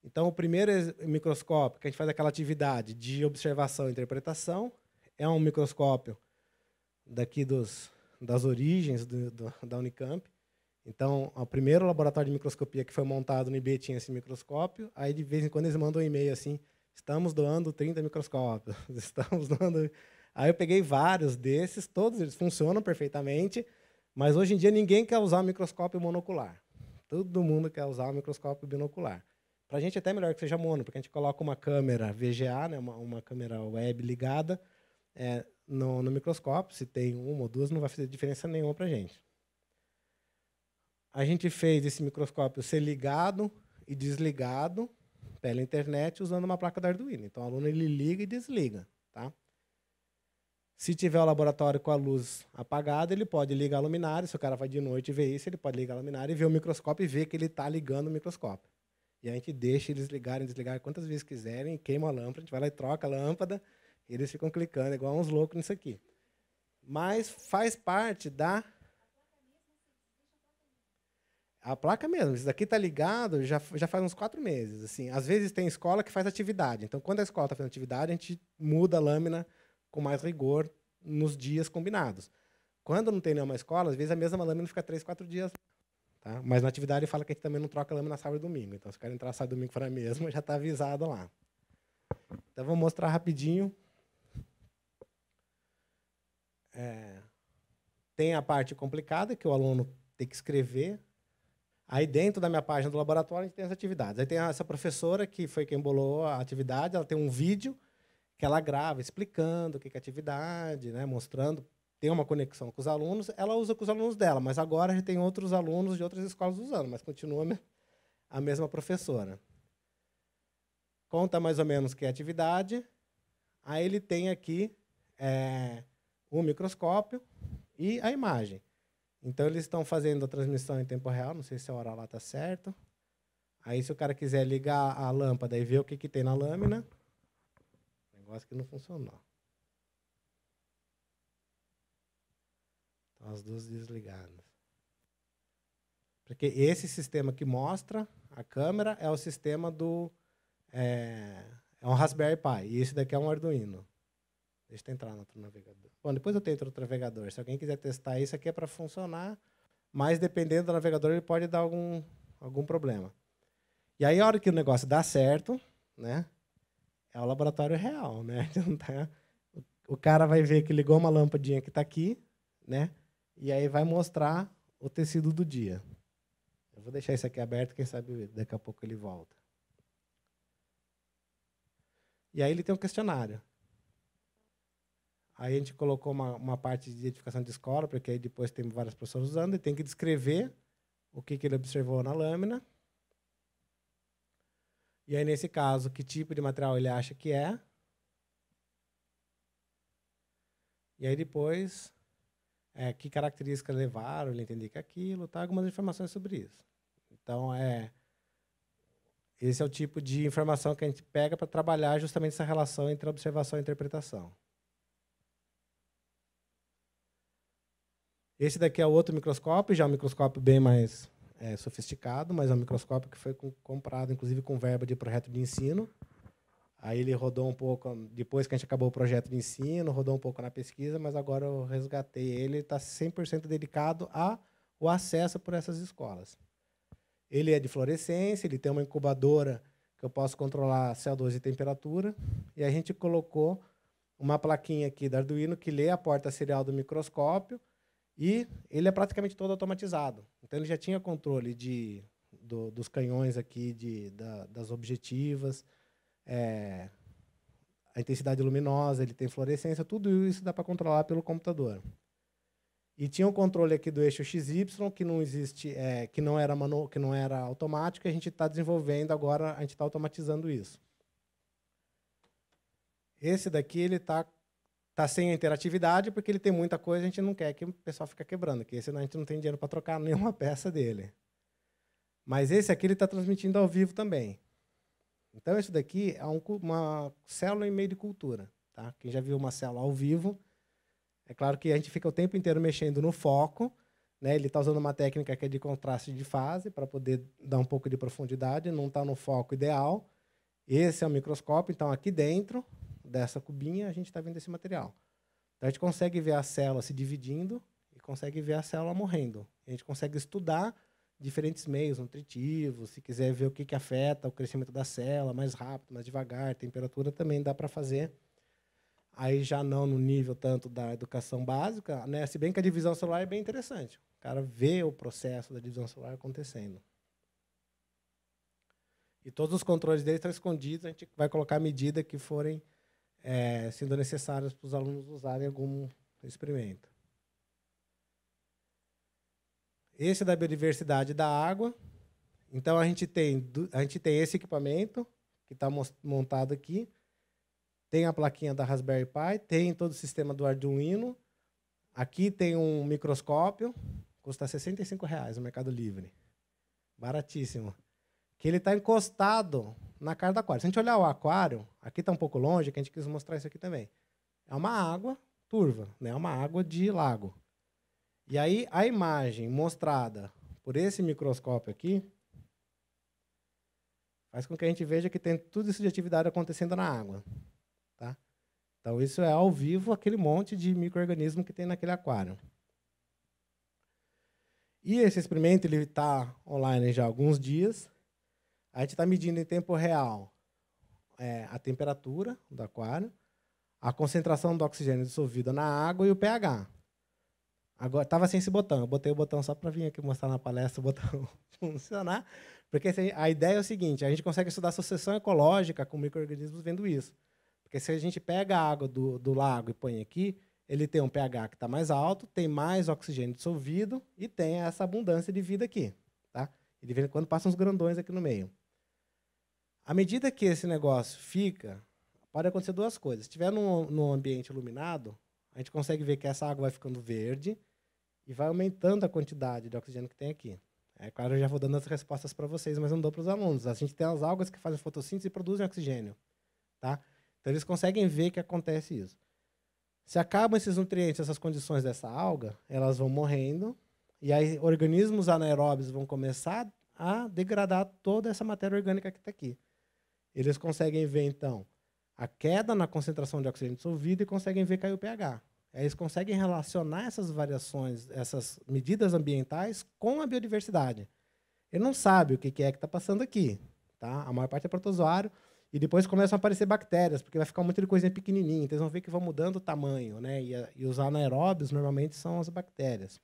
Speaker 2: Então, o primeiro microscópio, que a gente faz aquela atividade de observação e interpretação, é um microscópio daqui das origens da Unicamp. Então, o primeiro laboratório de microscopia que foi montado no IB tinha esse microscópio. Aí, de vez em quando, eles mandam um e-mail assim, estamos doando 30 microscópios. Estamos doando... Aí eu peguei vários desses, todos eles funcionam perfeitamente, mas hoje em dia ninguém quer usar o microscópio monocular. Todo mundo quer usar o microscópio binocular. Para a gente é até melhor que seja mono, porque a gente coloca uma câmera VGA, né, uma câmera web ligada no microscópio. Se tem uma ou duas, não vai fazer diferença nenhuma para a gente. A gente fez esse microscópio ser ligado e desligado pela internet usando uma placa da Arduino. Então, o aluno ele liga e desliga. Tá? Se tiver o laboratório com a luz apagada, ele pode ligar a luminária. Se o cara vai de noite ver isso, ele pode ligar a luminária e ver o microscópio e ver que ele está ligando o microscópio. E a gente deixa eles ligarem e desligarem quantas vezes quiserem, queima a lâmpada, a gente vai lá e troca a lâmpada, e eles ficam clicando, igual uns loucos nisso aqui. Mas faz parte da... A placa mesmo, isso daqui está ligado já faz uns 4 meses. Assim. Às vezes tem escola que faz atividade. Então, quando a escola está fazendo atividade, a gente muda a lâmina com mais rigor nos dias combinados. Quando não tem nenhuma escola, às vezes a mesma lâmina fica 3, 4 dias. Tá? Mas na atividade fala que a gente também não troca a lâmina sábado e domingo. Então, se o cara entrar sábado e domingo for a mesma, já está avisado lá. Então, vou mostrar rapidinho. Tem a parte complicada, que o aluno tem que escrever. Aí, dentro da minha página do laboratório, a gente tem as atividades. Aí tem essa professora, que foi quem bolou a atividade, ela tem um vídeo que ela grava explicando o que é atividade, né, mostrando, tem uma conexão com os alunos, ela usa com os alunos dela, mas agora já tem outros alunos de outras escolas usando, mas continua a mesma professora. Conta mais ou menos o que é atividade. Aí ele tem aqui o microscópio e a imagem. Então, eles estão fazendo a transmissão em tempo real, não sei se a hora lá está certo. Aí, se o cara quiser ligar a lâmpada e ver o que tem na lâmina, negócio que não funcionou. Estão as duas desligadas. Porque esse sistema que mostra a câmera é o sistema do... É um Raspberry Pi, e esse daqui é um Arduino. Deixa eu entrar no outro navegador. Bom, depois eu tento outro navegador. Se alguém quiser testar isso aqui é para funcionar, mas dependendo do navegador ele pode dar algum problema. E aí, a hora que o negócio dá certo, né, é o laboratório real. Né? Então, o cara vai ver que ligou uma lampadinha que está aqui, né, e aí vai mostrar o tecido do dia. Eu vou deixar isso aqui aberto, quem sabe daqui a pouco ele volta. E aí ele tem um questionário. Aí a gente colocou uma parte de identificação de escola, porque aí depois tem várias pessoas usando, e tem que descrever o que ele observou na lâmina. E aí, nesse caso, que tipo de material ele acha que é. E aí depois, que características levaram ele a entender que é aquilo, tá? Algumas informações sobre isso. Então, esse é o tipo de informação que a gente pega para trabalhar justamente essa relação entre observação e interpretação. Esse daqui é o outro microscópio, já é um microscópio bem mais sofisticado, mas é um microscópio que foi comprado, inclusive, com verba de projeto de ensino. Aí ele rodou um pouco, depois que a gente acabou o projeto de ensino, rodou um pouco na pesquisa, mas agora eu resgatei ele, está 100% dedicado ao acesso por essas escolas. Ele é de fluorescência, ele tem uma incubadora que eu posso controlar CO2 e temperatura, e a gente colocou uma plaquinha aqui da Arduino que lê a porta serial do microscópio, e ele é praticamente todo automatizado. Então, ele já tinha controle dos canhões aqui, das objetivas, a intensidade luminosa, ele tem fluorescência, tudo isso dá para controlar pelo computador. E tinha um controle aqui do eixo XY, que não existe, que não era automático, e a gente está desenvolvendo agora, a gente está automatizando isso. Esse daqui ele está sem a interatividade, porque ele tem muita coisa, a gente não quer que o pessoal fique quebrando, porque senão a gente não tem dinheiro para trocar nenhuma peça dele. Mas esse aqui ele está transmitindo ao vivo também. Então, isso daqui é uma célula em meio de cultura. Tá? Quem já viu uma célula ao vivo, é claro que a gente fica o tempo inteiro mexendo no foco, né? Ele está usando uma técnica que é de contraste de fase para poder dar um pouco de profundidade, não está no foco ideal. Esse é o microscópio, então aqui dentro dessa cubinha a gente está vendo esse material. Então a gente consegue ver a célula se dividindo e consegue ver a célula morrendo. A gente consegue estudar diferentes meios nutritivos, se quiser ver o que afeta o crescimento da célula, mais rápido, mais devagar, temperatura também dá para fazer. Aí já não no nível tanto da educação básica, né? Se bem que a divisão celular é bem interessante. O cara vê o processo da divisão celular acontecendo. E todos os controles dele estão escondidos, a gente vai colocar a medida que forem sendo necessárias para os alunos usarem algum experimento. Esse é da biodiversidade da água. Então, a gente tem esse equipamento que está montado aqui. Tem a plaquinha da Raspberry Pi, tem todo o sistema do Arduino. Aqui tem um microscópio, custa R$65 no Mercado Livre. Baratíssimo. Que ele está encostado na cara do aquário. Se a gente olhar o aquário, aqui está um pouco longe, que a gente quis mostrar isso aqui também. É uma água turva, né? É uma água de lago. E aí a imagem mostrada por esse microscópio aqui faz com que a gente veja que tem tudo isso de atividade acontecendo na água. Tá? Então, isso é ao vivo aquele monte de micro-organismo que tem naquele aquário. E esse experimento está online já há alguns dias. A gente está medindo em tempo real a temperatura do aquário, a concentração do oxigênio dissolvido na água e o pH. Agora, estava sem esse botão. Eu botei o botão só para vir aqui mostrar na palestra o botão funcionar. Porque a ideia é o seguinte, a gente consegue estudar a sucessão ecológica com micro-organismos vendo isso. Porque se a gente pega a água do lago e põe aqui, ele tem um pH que está mais alto, tem mais oxigênio dissolvido e tem essa abundância de vida aqui. Tá? E de vez em quando passam uns grandões aqui no meio. À medida que esse negócio fica, pode acontecer duas coisas. Se estiver num ambiente iluminado, a gente consegue ver que essa água vai ficando verde e vai aumentando a quantidade de oxigênio que tem aqui. É claro, eu já vou dando as respostas para vocês, mas não dou para os alunos. A gente tem as algas que fazem fotossíntese e produzem oxigênio. Tá? Então, eles conseguem ver que acontece isso. Se acabam esses nutrientes, essas condições dessa alga, elas vão morrendo, e aí organismos anaeróbios vão começar a degradar toda essa matéria orgânica que está aqui. Eles conseguem ver, então, a queda na concentração de oxigênio dissolvido e conseguem ver cair o pH. Aí eles conseguem relacionar essas variações, essas medidas ambientais com a biodiversidade. Ele não sabe o que é que está passando aqui. Tá? A maior parte é protozoário. E depois começam a aparecer bactérias, porque vai ficar um monte de coisinha pequenininha. Então, eles vão ver que vão mudando o tamanho. Né? E os anaeróbios, normalmente, são as bactérias.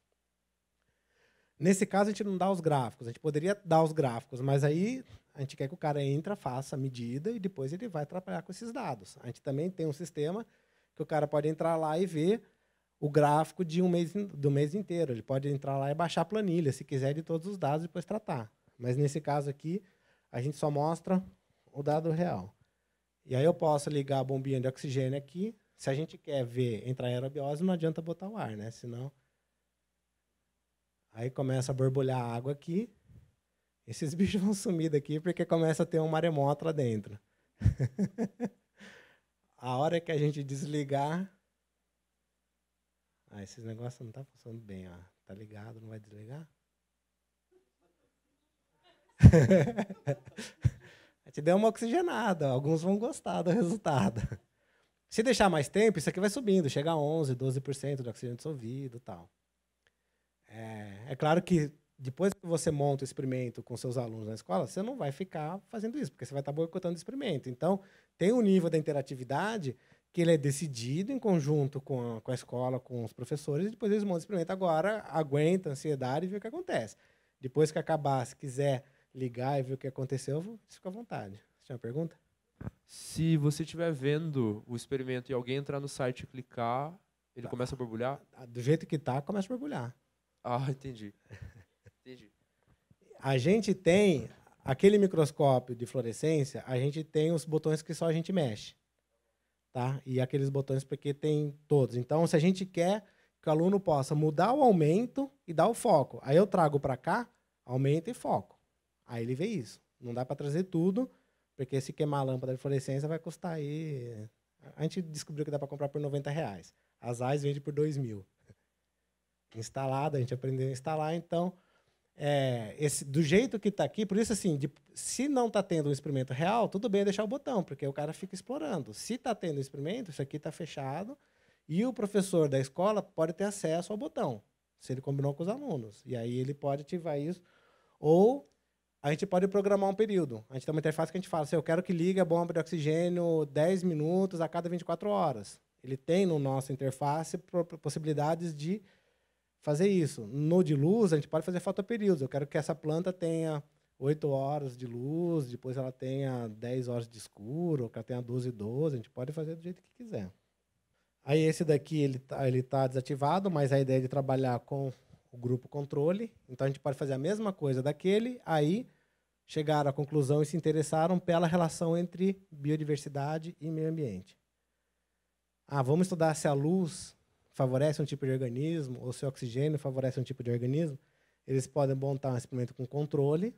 Speaker 2: Nesse caso, a gente não dá os gráficos. A gente poderia dar os gráficos, mas aí a gente quer que o cara entre, faça a medida e depois ele vai trabalhar com esses dados. A gente também tem um sistema que o cara pode entrar lá e ver o gráfico de do mês inteiro. Ele pode entrar lá e baixar a planilha, se quiser, de todos os dados e depois tratar. Mas, nesse caso aqui, a gente só mostra o dado real. E aí eu posso ligar a bombinha de oxigênio aqui. Se a gente quer ver entrar aerobiose, não adianta botar o ar, né? Senão... Aí começa a borbulhar a água aqui. Esses bichos vão sumir daqui porque começa a ter um maremoto lá dentro. A hora que a gente desligar... esses negócios não estão funcionando bem. Ó. Tá ligado, não vai desligar? A gente deu uma oxigenada. Alguns vão gostar do resultado. Se deixar mais tempo, isso aqui vai subindo. Chega a 11%, 12% de oxigênio dissolvido e tal. É claro que depois que você monta o experimento com seus alunos na escola, você não vai ficar fazendo isso, porque você vai estar boicotando o experimento. Então, tem um nível da interatividade que ele é decidido em conjunto com a escola, com os professores, e depois eles montam o experimento. Agora, aguenta a ansiedade e vê o que acontece. Depois que acabar, se quiser ligar e ver o que aconteceu, fica à vontade. Você tinha uma pergunta?
Speaker 3: Se você estiver vendo o experimento e alguém entrar no site e clicar, ele começa a borbulhar?
Speaker 2: Do jeito que está, começa a borbulhar.
Speaker 3: Ah, entendi. Entendi.
Speaker 2: A gente tem, aquele microscópio de fluorescência, a gente tem os botões que só a gente mexe. Tá? E aqueles botões porque tem todos. Então, se a gente quer que o aluno possa mudar o aumento e dar o foco, aí eu trago para cá, aumento e foco. Aí ele vê isso. Não dá para trazer tudo, porque se queimar a lâmpada de fluorescência vai custar aí A gente descobriu que dá para comprar por R$90. As AIS vende por 2.000. Instalada, a gente aprendeu a instalar, então, do jeito que está aqui, por isso, assim, se não está tendo um experimento real, tudo bem deixar o botão, porque o cara fica explorando. Se está tendo experimento, isso aqui está fechado, e o professor da escola pode ter acesso ao botão, se ele combinou com os alunos. E aí ele pode ativar isso. Ou a gente pode programar um período. A gente tem uma interface que a gente fala assim, eu quero que ligue a bomba de oxigênio 10 minutos a cada 24 horas. Ele tem no nosso interface possibilidades de fazer isso. No de luz, a gente pode fazer fotoperíodos. Eu quero que essa planta tenha 8 horas de luz, depois ela tenha 10 horas de escuro, ou que ela tenha 12 e 12. A gente pode fazer do jeito que quiser. Aí esse daqui ele tá desativado, mas a ideia é de trabalhar com o grupo controle. Então, a gente pode fazer a mesma coisa daquele, aí chegaram à conclusão e se interessaram pela relação entre biodiversidade e meio ambiente. Vamos estudar se a luz favorece um tipo de organismo ou se o oxigênio favorece um tipo de organismo. Eles podem montar um experimento com controle,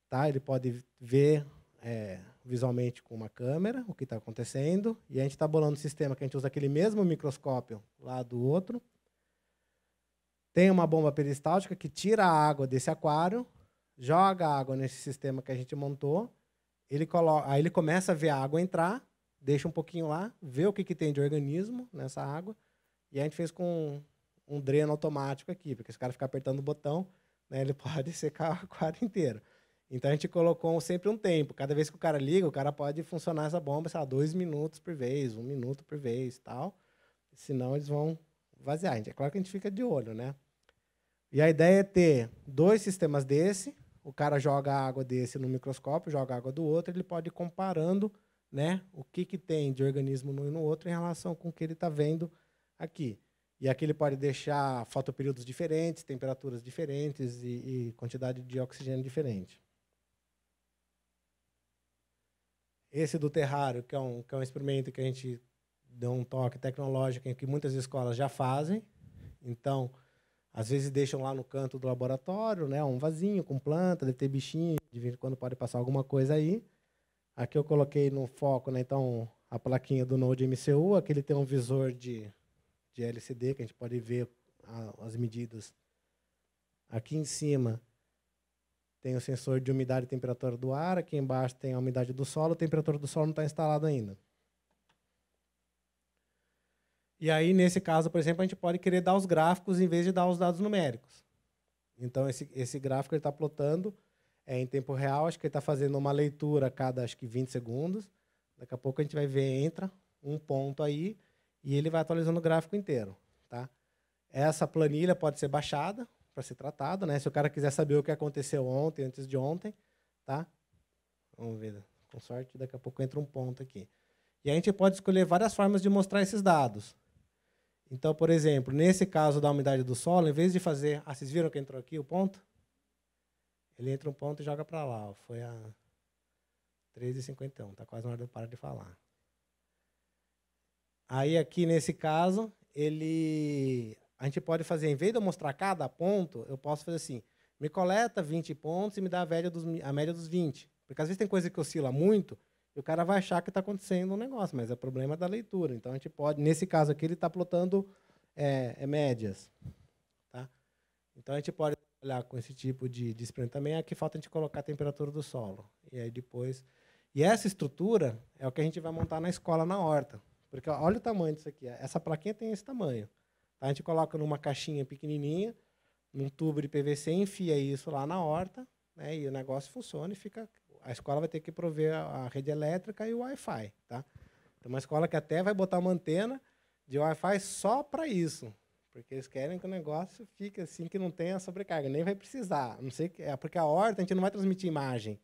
Speaker 2: tá? Ele pode ver visualmente com uma câmera o que está acontecendo, e a gente está bolando um sistema que a gente usa aquele mesmo microscópio lá do outro. Tem uma bomba peristáltica que tira a água desse aquário, joga a água nesse sistema que a gente montou, aí ele começa a ver a água entrar, deixa um pouquinho lá, vê o que tem de organismo nessa água, e a gente fez com um dreno automático aqui, porque se o cara ficar apertando o botão, né, ele pode secar o aquário inteiro. Então, a gente colocou sempre um tempo. Cada vez que o cara liga, o cara pode funcionar essa bomba, sei lá, 2 minutos por vez, 1 minuto por vez, tal. Senão, eles vão vaziar. É claro que a gente fica de olho, né? E a ideia é ter 2 sistemas desse, o cara joga a água desse no microscópio, joga a água do outro, ele pode ir comparando, né, o que tem de organismo no e no outro em relação com o que ele está vendo aqui. E aqui ele pode deixar fotoperíodos diferentes, temperaturas diferentes e quantidade de oxigênio diferente. Esse do terrário, que é um experimento que a gente deu um toque tecnológico em que muitas escolas já fazem. Então, às vezes deixam lá no canto do laboratório, né, um vasinho com planta, deve ter bichinho, de vez em quando pode passar alguma coisa aí. Aqui eu coloquei no foco, né, então, a plaquinha do Node MCU, aqui ele tem um visor de LCD, que a gente pode ver as medidas. Aqui em cima tem o sensor de umidade e temperatura do ar, aqui embaixo tem a umidade do solo, a temperatura do solo não está instalada ainda. E aí, nesse caso, por exemplo, a gente pode querer dar os gráficos em vez de dar os dados numéricos. Então, esse gráfico ele está plotando em tempo real, acho que ele está fazendo uma leitura a cada, acho que 20 segundos. Daqui a pouco a gente vai ver, entra um ponto aí, e ele vai atualizando o gráfico inteiro. Tá? Essa planilha pode ser baixada para ser tratada, né? Se o cara quiser saber o que aconteceu ontem, antes de ontem, tá? Vamos ver, com sorte, daqui a pouco entra um ponto aqui. E a gente pode escolher várias formas de mostrar esses dados. Então, por exemplo, nesse caso da umidade do solo, em vez de fazer... vocês viram que entrou aqui o ponto? Ele entra um ponto e joga para lá. Ó. Foi a 3h51. Está quase na hora de eu parar de falar. Aí, aqui, nesse caso, a gente pode fazer, em vez de eu mostrar cada ponto, eu posso fazer assim, me coleta 20 pontos e me dá a média dos 20. Porque, às vezes, tem coisa que oscila muito, e o cara vai achar que está acontecendo um negócio, mas é problema da leitura. Então, a gente pode, nesse caso aqui, ele está plotando médias. Tá? Então, a gente pode trabalhar com esse tipo de experimento também. Aqui falta a gente colocar a temperatura do solo. E aí, depois... E essa estrutura é o que a gente vai montar na escola, na horta. Porque olha o tamanho disso aqui. Essa plaquinha tem esse tamanho. A gente coloca numa caixinha pequenininha, num tubo de PVC, enfia isso lá na horta, né, e o negócio funciona e fica... A escola vai ter que prover a rede elétrica e o Wi-Fi. Tá? Tem uma escola que até vai botar uma antena de Wi-Fi só para isso, porque eles querem que o negócio fique assim, que não tenha sobrecarga. Nem vai precisar. Não sei, porque a horta, a gente não vai transmitir imagem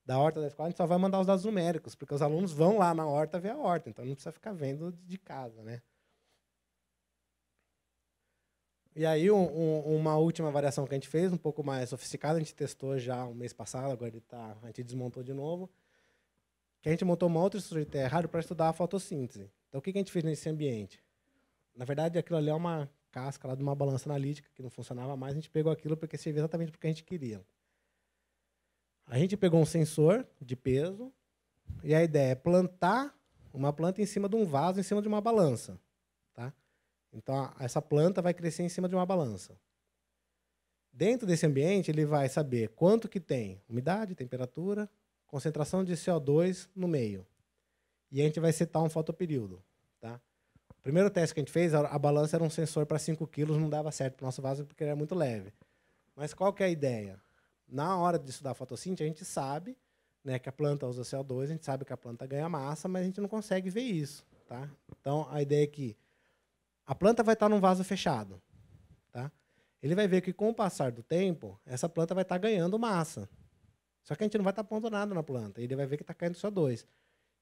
Speaker 2: da horta da escola, a gente só vai mandar os dados numéricos, porque os alunos vão lá na horta ver a horta, então não precisa ficar vendo de casa, né? E aí, uma última variação que a gente fez, um pouco mais sofisticada, a gente testou já um mês passado, agora a gente desmontou de novo, que a gente montou uma outra estrutura de terrário para estudar a fotossíntese. Então, o que a gente fez nesse ambiente? Na verdade, aquilo ali é uma casca lá de uma balança analítica que não funcionava mais, a gente pegou aquilo porque servia exatamente para o que a gente queria. A gente pegou um sensor de peso e a ideia é plantar uma planta em cima de um vaso, em cima de uma balança. Tá? Então, essa planta vai crescer em cima de uma balança. Dentro desse ambiente, ele vai saber quanto que tem umidade, temperatura, concentração de CO2 no meio. E a gente vai setar um fotoperíodo. Tá? O primeiro teste que a gente fez, a balança era um sensor para 5 quilos, não dava certo para o nosso vaso porque ele era muito leve. Mas qual que é a ideia? Na hora de estudar fotossíntese, a gente sabe, né, que a planta usa CO2, a gente sabe que a planta ganha massa, mas a gente não consegue ver isso. Tá? Então, a ideia é que a planta vai estar num vaso fechado. Tá? Ele vai ver que, com o passar do tempo, essa planta vai estar ganhando massa. Só que a gente não vai estar pondo nada na planta. Ele vai ver que está caindo CO2.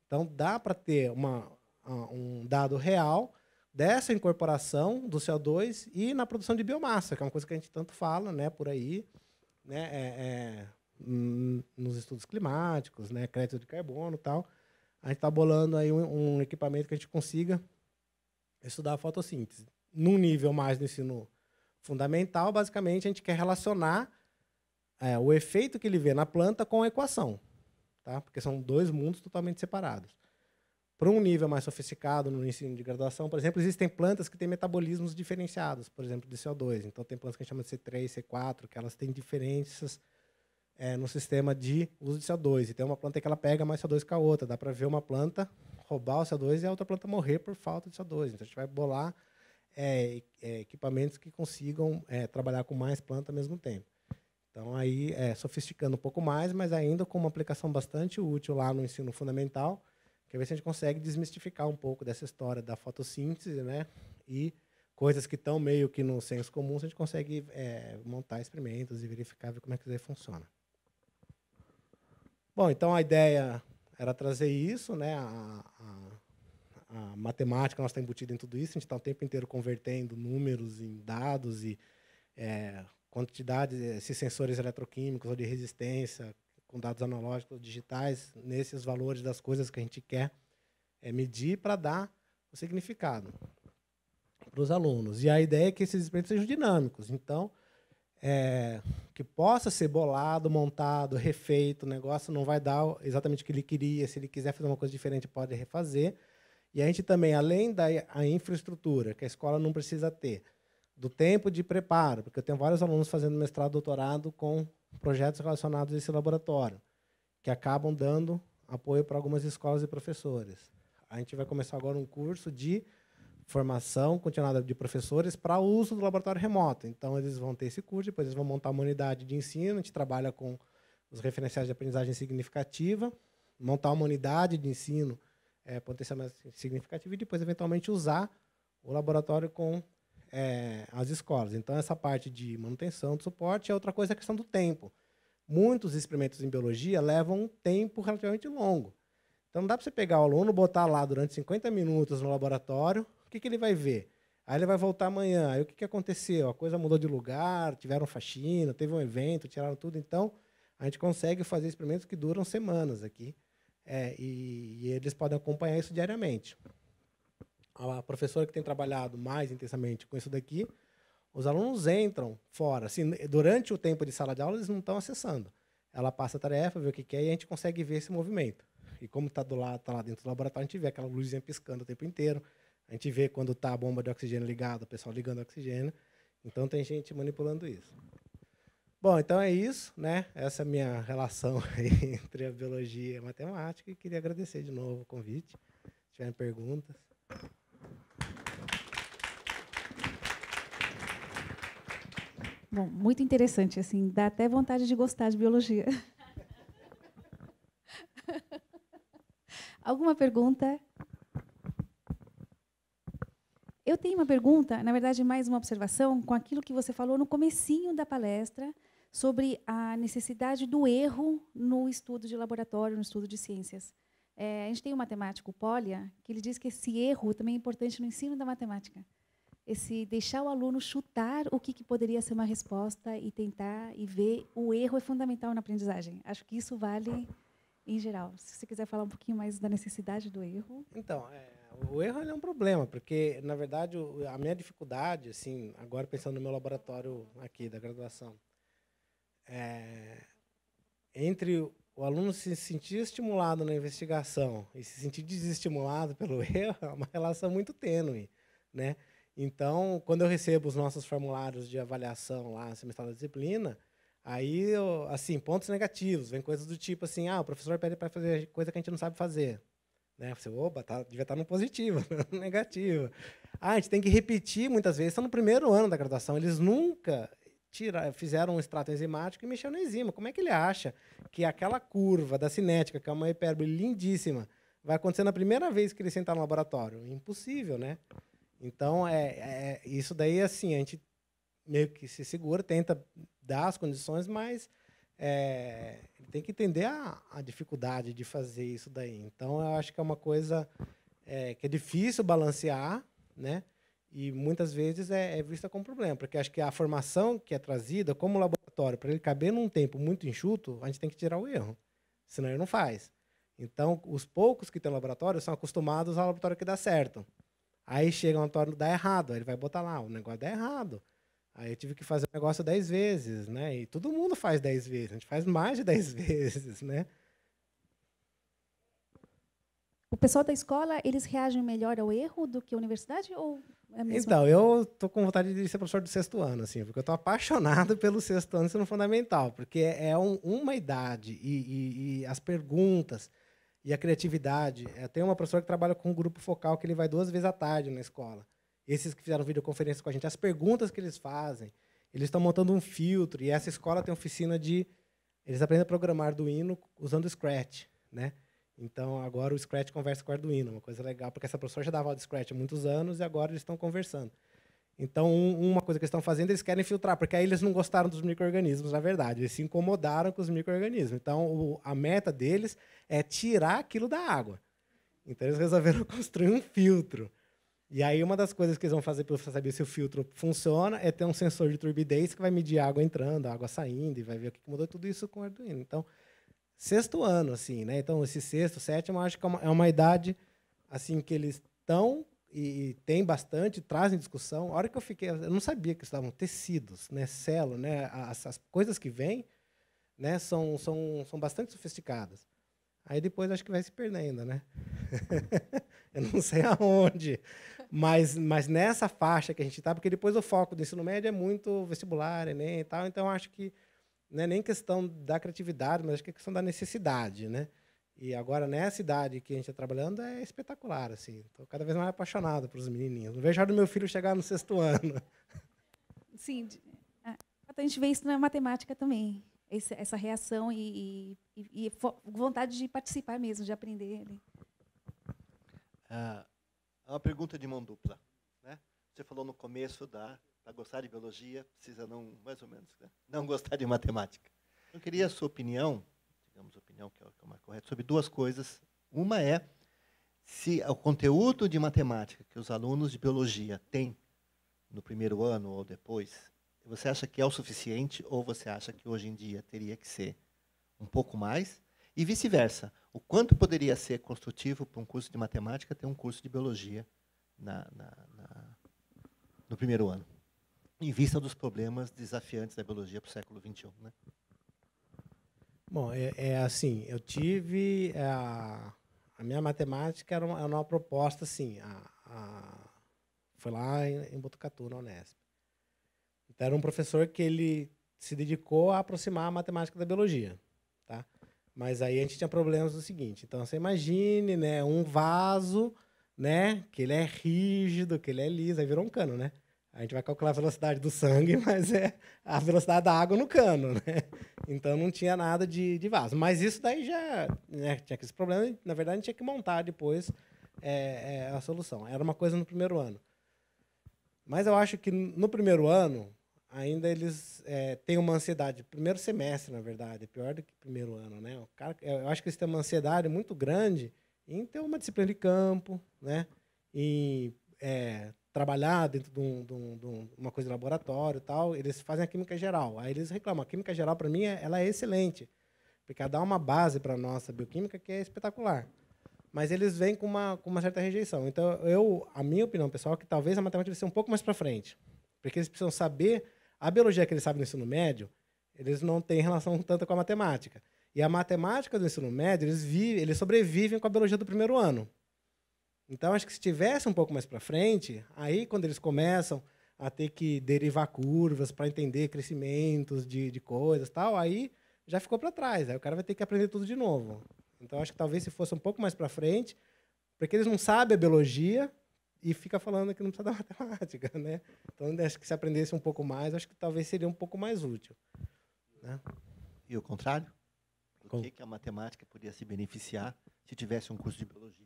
Speaker 2: Então, dá para ter um dado real dessa incorporação do CO2 e na produção de biomassa, que é uma coisa que a gente tanto fala, né, por aí, né, nos estudos climáticos, né, crédito de carbono e tal. A gente está bolando aí um equipamento que a gente consiga estudar a fotossíntese. Num nível mais do ensino fundamental, basicamente, a gente quer relacionar o efeito que ele vê na planta com a equação, tá? Porque são dois mundos totalmente separados. Para um nível mais sofisticado no ensino de graduação, por exemplo, existem plantas que têm metabolismos diferenciados, por exemplo, de CO2. Então, tem plantas que a gente chama de C3, C4, que elas têm diferenças no sistema de uso de CO2. E tem uma planta que ela pega mais CO2 que a outra. Dá para ver uma planta roubar o CO2 e a outra planta morrer por falta de CO2. Então, a gente vai bolar equipamentos que consigam trabalhar com mais planta ao mesmo tempo. Então, aí, sofisticando um pouco mais, mas ainda com uma aplicação bastante útil lá no ensino fundamental, que ver se a gente consegue desmistificar um pouco dessa história da fotossíntese, né? E coisas que estão meio que no senso comum, a gente consegue montar experimentos e verificar ver como é que isso aí funciona. Bom, então a ideia era trazer isso, né? A matemática nossa está embutida em tudo isso, a gente está o tempo inteiro convertendo números em dados e quantidade, esses sensores eletroquímicos ou de resistência, com dados analógicos digitais, nesses valores das coisas que a gente quer medir para dar o significado para os alunos. E a ideia é que esses experimentos sejam dinâmicos. Então, que possa ser bolado, montado, refeito, o negócio não vai dar exatamente o que ele queria. Se ele quiser fazer uma coisa diferente, pode refazer. E a gente também, além da infraestrutura, que a escola não precisa ter, do tempo de preparo, porque eu tenho vários alunos fazendo mestrado, doutorado com projetos relacionados a esse laboratório, que acabam dando apoio para algumas escolas e professores. A gente vai começar agora um curso de formação continuada de professores para o uso do laboratório remoto. Então, eles vão ter esse curso, depois eles vão montar uma unidade de ensino, a gente trabalha com os referenciais de aprendizagem significativa, montar uma unidade de ensino potencialmente significativa e depois, eventualmente, usar o laboratório com as escolas. Então, essa parte de manutenção, de suporte, é outra coisa, a questão do tempo. Muitos experimentos em biologia levam um tempo relativamente longo. Então, não dá para você pegar o aluno, botar lá durante 50 minutos no laboratório, o que ele vai ver? Aí ele vai voltar amanhã, aí o que aconteceu? A coisa mudou de lugar, tiveram faxina, teve um evento, tiraram tudo. Então, a gente consegue fazer experimentos que duram semanas aqui, e eles podem acompanhar isso diariamente. A professora que tem trabalhado mais intensamente com isso daqui, os alunos entram fora. Assim, durante o tempo de sala de aula, eles não estão acessando. Ela passa a tarefa, vê o que é, e a gente consegue ver esse movimento. E como está lá dentro do laboratório, a gente vê aquela luzinha piscando o tempo inteiro. A gente vê quando está a bomba de oxigênio ligada, o pessoal ligando o oxigênio. Então, tem gente manipulando isso. Bom, então é isso, né? Essa é a minha relação aí entre a biologia e a matemática. E queria agradecer de novo o convite. Se tiverem perguntas.
Speaker 1: Bom, muito interessante, assim, dá até vontade de gostar de biologia. Alguma pergunta? Eu tenho uma pergunta, na verdade, mais uma observação, com aquilo que você falou no comecinho da palestra, sobre a necessidade do erro no estudo de laboratório, no estudo de ciências. A gente tem um matemático, Polya, que ele diz que esse erro também é importante no ensino da matemática. Esse deixar o aluno chutar o que poderia ser uma resposta e tentar e ver, o erro é fundamental na aprendizagem. Acho que isso vale em geral. Se você quiser falar um pouquinho mais da necessidade do erro.
Speaker 2: Então, o erro é um problema, porque, na verdade, a minha dificuldade, assim, agora pensando no meu laboratório aqui da graduação, entre o aluno se sentir estimulado na investigação e se sentir desestimulado pelo erro é uma relação muito tênue, né? Então, quando eu recebo os nossos formulários de avaliação lá, semestral da disciplina, aí, assim, pontos negativos, vem coisas do tipo assim, o professor pede para fazer coisa que a gente não sabe fazer. Né? Você, opa, devia estar no positivo, no negativo. A gente tem que repetir muitas vezes. Estão no primeiro ano da graduação, eles nunca fizeram um extrato enzimático e mexeram na enzima. Como é que ele acha que aquela curva da cinética, que é uma hipérbole lindíssima, vai acontecer na primeira vez que ele sentar no laboratório? Impossível, né? Então, isso daí, assim, a gente meio que se segura, tenta dar as condições, mas tem que entender a dificuldade de fazer isso daí. Então, eu acho que é uma coisa que é difícil balancear, né? E muitas vezes é vista como problema, porque acho que a formação que é trazida como laboratório, para ele caber num tempo muito enxuto, a gente tem que tirar o erro, senão ele não faz. Então, os poucos que têm laboratório são acostumados ao laboratório que dá certo. Aí chega um laboratório que dá errado, aí ele vai botar lá, o negócio dá errado. Aí eu tive que fazer o negócio 10 vezes, né? E todo mundo faz 10 vezes, a gente faz mais de 10 vezes, né?
Speaker 1: O pessoal da escola, eles reagem melhor ao erro do que a universidade? Ou é a mesma?
Speaker 2: Então, eu estou com vontade de ser professor do 6º ano, assim, porque eu estou apaixonado pelo 6º ano ensino fundamental, porque é uma idade e as perguntas e a criatividade. Tem uma professora que trabalha com um grupo focal que ele vai 2 vezes à tarde na escola. Esses que fizeram videoconferência com a gente, as perguntas que eles fazem, eles estão montando um filtro, e essa escola tem oficina de... Eles aprendem a programar Arduino usando o Scratch, né? Então, agora o Scratch conversa com o Arduino, uma coisa legal, porque essa professora já dava aula de Scratch há muitos anos e agora eles estão conversando. Então, uma coisa que eles estão fazendo, eles querem filtrar, porque aí eles não gostaram dos micro-organismos, na verdade. Eles se incomodaram com os micro-organismos. Então, a meta deles é tirar aquilo da água. Então, eles resolveram construir um filtro. E aí, uma das coisas que eles vão fazer para saber se o filtro funciona é ter um sensor de turbidez que vai medir a água entrando, a água saindo, e vai ver o que mudou tudo isso com o Arduino. Então, 6º ano, assim, né? Então, esse 6º, 7º, eu acho que é uma idade assim, que eles estão e tem bastante, trazem discussão. A hora que eu não sabia que estavam tecidos, né? Celo, né? As coisas que vêm, né? São bastante sofisticadas. Aí depois acho que vai se perdendo, né? Eu não sei aonde. Mas nessa faixa que a gente está, porque depois o foco do ensino médio é muito vestibular, Enem e tal, então acho que não é nem questão da criatividade, mas acho que é questão da necessidade, né? E agora, nessa idade que a gente está trabalhando, é espetacular, assim. Estou cada vez mais apaixonado por os menininhos. Não vejo a hora do meu filho chegar no 6º ano.
Speaker 1: Sim, a gente vê isso na matemática também. Essa reação e vontade de participar mesmo, de aprender.
Speaker 4: É uma pergunta de mão dupla, né? Você falou no começo para gostar de biologia, precisa mais ou menos, né? Não gostar de matemática. Eu queria a sua opinião, digamos, opinião que é o mais correto, sobre 2 coisas. Uma é se o conteúdo de matemática que os alunos de biologia têm no primeiro ano ou depois, você acha que é o suficiente ou você acha que hoje em dia teria que ser um pouco mais? E vice-versa, o quanto poderia ser construtivo para um curso de matemática ter um curso de biologia no primeiro ano, em vista dos problemas desafiantes da biologia para o século XXI, né?
Speaker 2: Bom, assim, eu tive... A minha matemática era uma proposta, assim, foi lá em Botucatu, na Unesp. Então, era um professor que ele se dedicou a aproximar a matemática da biologia, tá? Mas aí a gente tinha problemas do seguinte. Então, você imagine, né, um vaso, né, que ele é rígido, que ele é liso, aí virou um cano, né? A gente vai calcular a velocidade do sangue, mas é a velocidade da água no cano, né? Então, não tinha nada de vaso. Mas isso daí já, né, tinha aqueles problemas. Na verdade, a gente tinha que montar depois a solução. Era uma coisa no primeiro ano. Mas eu acho que no primeiro ano, ainda eles têm uma ansiedade. Primeiro semestre, na verdade, é pior do que primeiro ano, né? Eu acho que eles têm uma ansiedade muito grande em ter uma disciplina de campo, né? Em trabalhar dentro de uma coisa de laboratório e tal. Eles fazem a química geral. Aí eles reclamam. A química geral, para mim, ela é excelente, porque ela dá uma base para a nossa bioquímica que é espetacular. Mas eles vêm com uma certa rejeição. Então, a minha opinião, pessoal, é que talvez a matemática deve ser um pouco mais para frente, porque eles precisam saber a biologia que eles sabem no ensino médio, eles não têm relação tanta com a matemática. E a matemática do ensino médio, eles sobrevivem com a biologia do primeiro ano. Então, acho que se tivesse um pouco mais para frente, aí quando eles começam a ter que derivar curvas para entender crescimentos de coisas, tal, aí já ficou para trás. Aí o cara vai ter que aprender tudo de novo. Então, acho que talvez se fosse um pouco mais para frente, porque eles não sabem a biologia e fica falando que não precisa da matemática, né? Então, acho que se aprendesse um pouco mais, acho que talvez seria um pouco mais útil, né?
Speaker 4: E o contrário? Do
Speaker 2: Como?
Speaker 4: que a matemática poderia se beneficiar se tivesse um curso de biologia?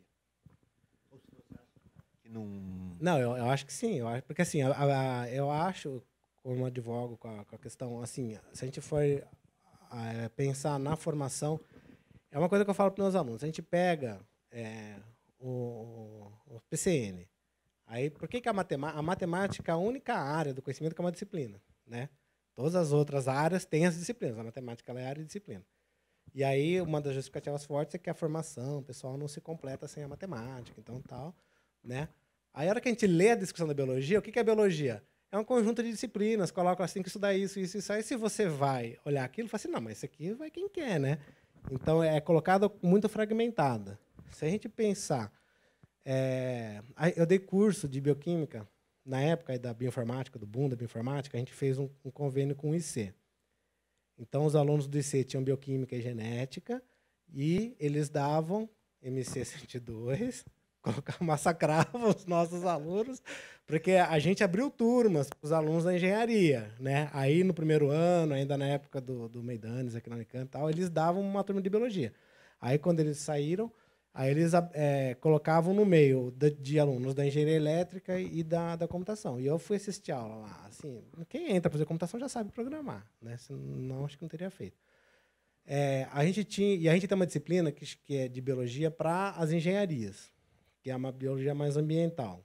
Speaker 4: Ou se você acha que não...
Speaker 2: Não, eu acho que sim. Porque, assim, eu acho, como advogo com a questão, assim, se a gente for pensar na formação, é uma coisa que eu falo para os meus alunos. A gente pega o PCN. Aí, por que a matemática é a única área do conhecimento que é uma disciplina, né? Todas as outras áreas têm as disciplinas. A matemática ela é a área de disciplina. E aí, uma das justificativas fortes é que a formação, o pessoal não se completa sem a matemática, então tal, né? Aí, a hora que a gente lê a descrição da biologia, o que é biologia? É um conjunto de disciplinas, coloca assim, tem que estudar isso, isso, isso. Aí, se você vai olhar aquilo, fala assim, não, mas isso aqui vai quem quer, né? Então, é colocado muito fragmentada. Se a gente pensar... eu dei curso de bioquímica, na época da bioinformática, do boom da bioinformática, a gente fez um convênio com o IC. Então, os alunos do IC tinham bioquímica e genética, e eles davam MC 102, massacravam os nossos alunos, porque a gente abriu turmas para os alunos da engenharia, né? Aí, no primeiro ano, ainda na época do Meidanes, aqui na Unicamp, tal, eles davam uma turma de biologia. Aí, quando eles saíram, aí eles colocavam no meio de alunos da engenharia elétrica e da computação. E eu fui assistir aula lá. Assim, quem entra para fazer computação já sabe programar, né? Senão, acho que não teria feito. A gente tem uma disciplina que é de biologia para as engenharias, que é uma biologia mais ambiental.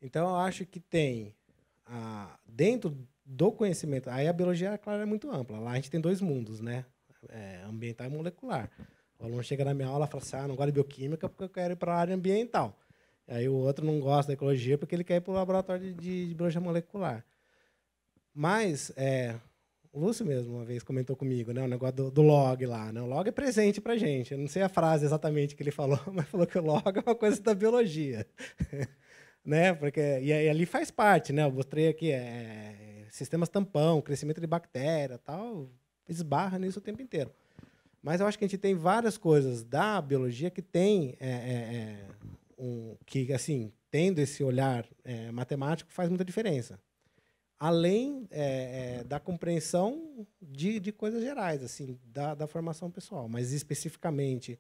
Speaker 2: Então, eu acho que tem, dentro do conhecimento, aí a biologia, claro, é muito ampla. Lá a gente tem dois mundos, né? Ambiental e molecular. O aluno chega na minha aula e fala assim, não gosto de bioquímica porque eu quero ir para a área ambiental. Aí o outro não gosta da ecologia porque ele quer ir para o laboratório de biologia molecular. Mas o Lúcio mesmo uma vez comentou comigo, né, o negócio do log lá. Né? O log é presente para a gente. Eu não sei a frase exatamente que ele falou, mas falou que o log é uma coisa da biologia. Né? Porque, e ali faz parte. Né? Eu mostrei aqui sistemas tampão, crescimento de bactéria, tal, esbarra nisso o tempo inteiro. Mas eu acho que a gente tem várias coisas da biologia que tem que, assim, tendo esse olhar matemático, faz muita diferença. Além da compreensão de coisas gerais, assim, da formação pessoal. Mas, especificamente,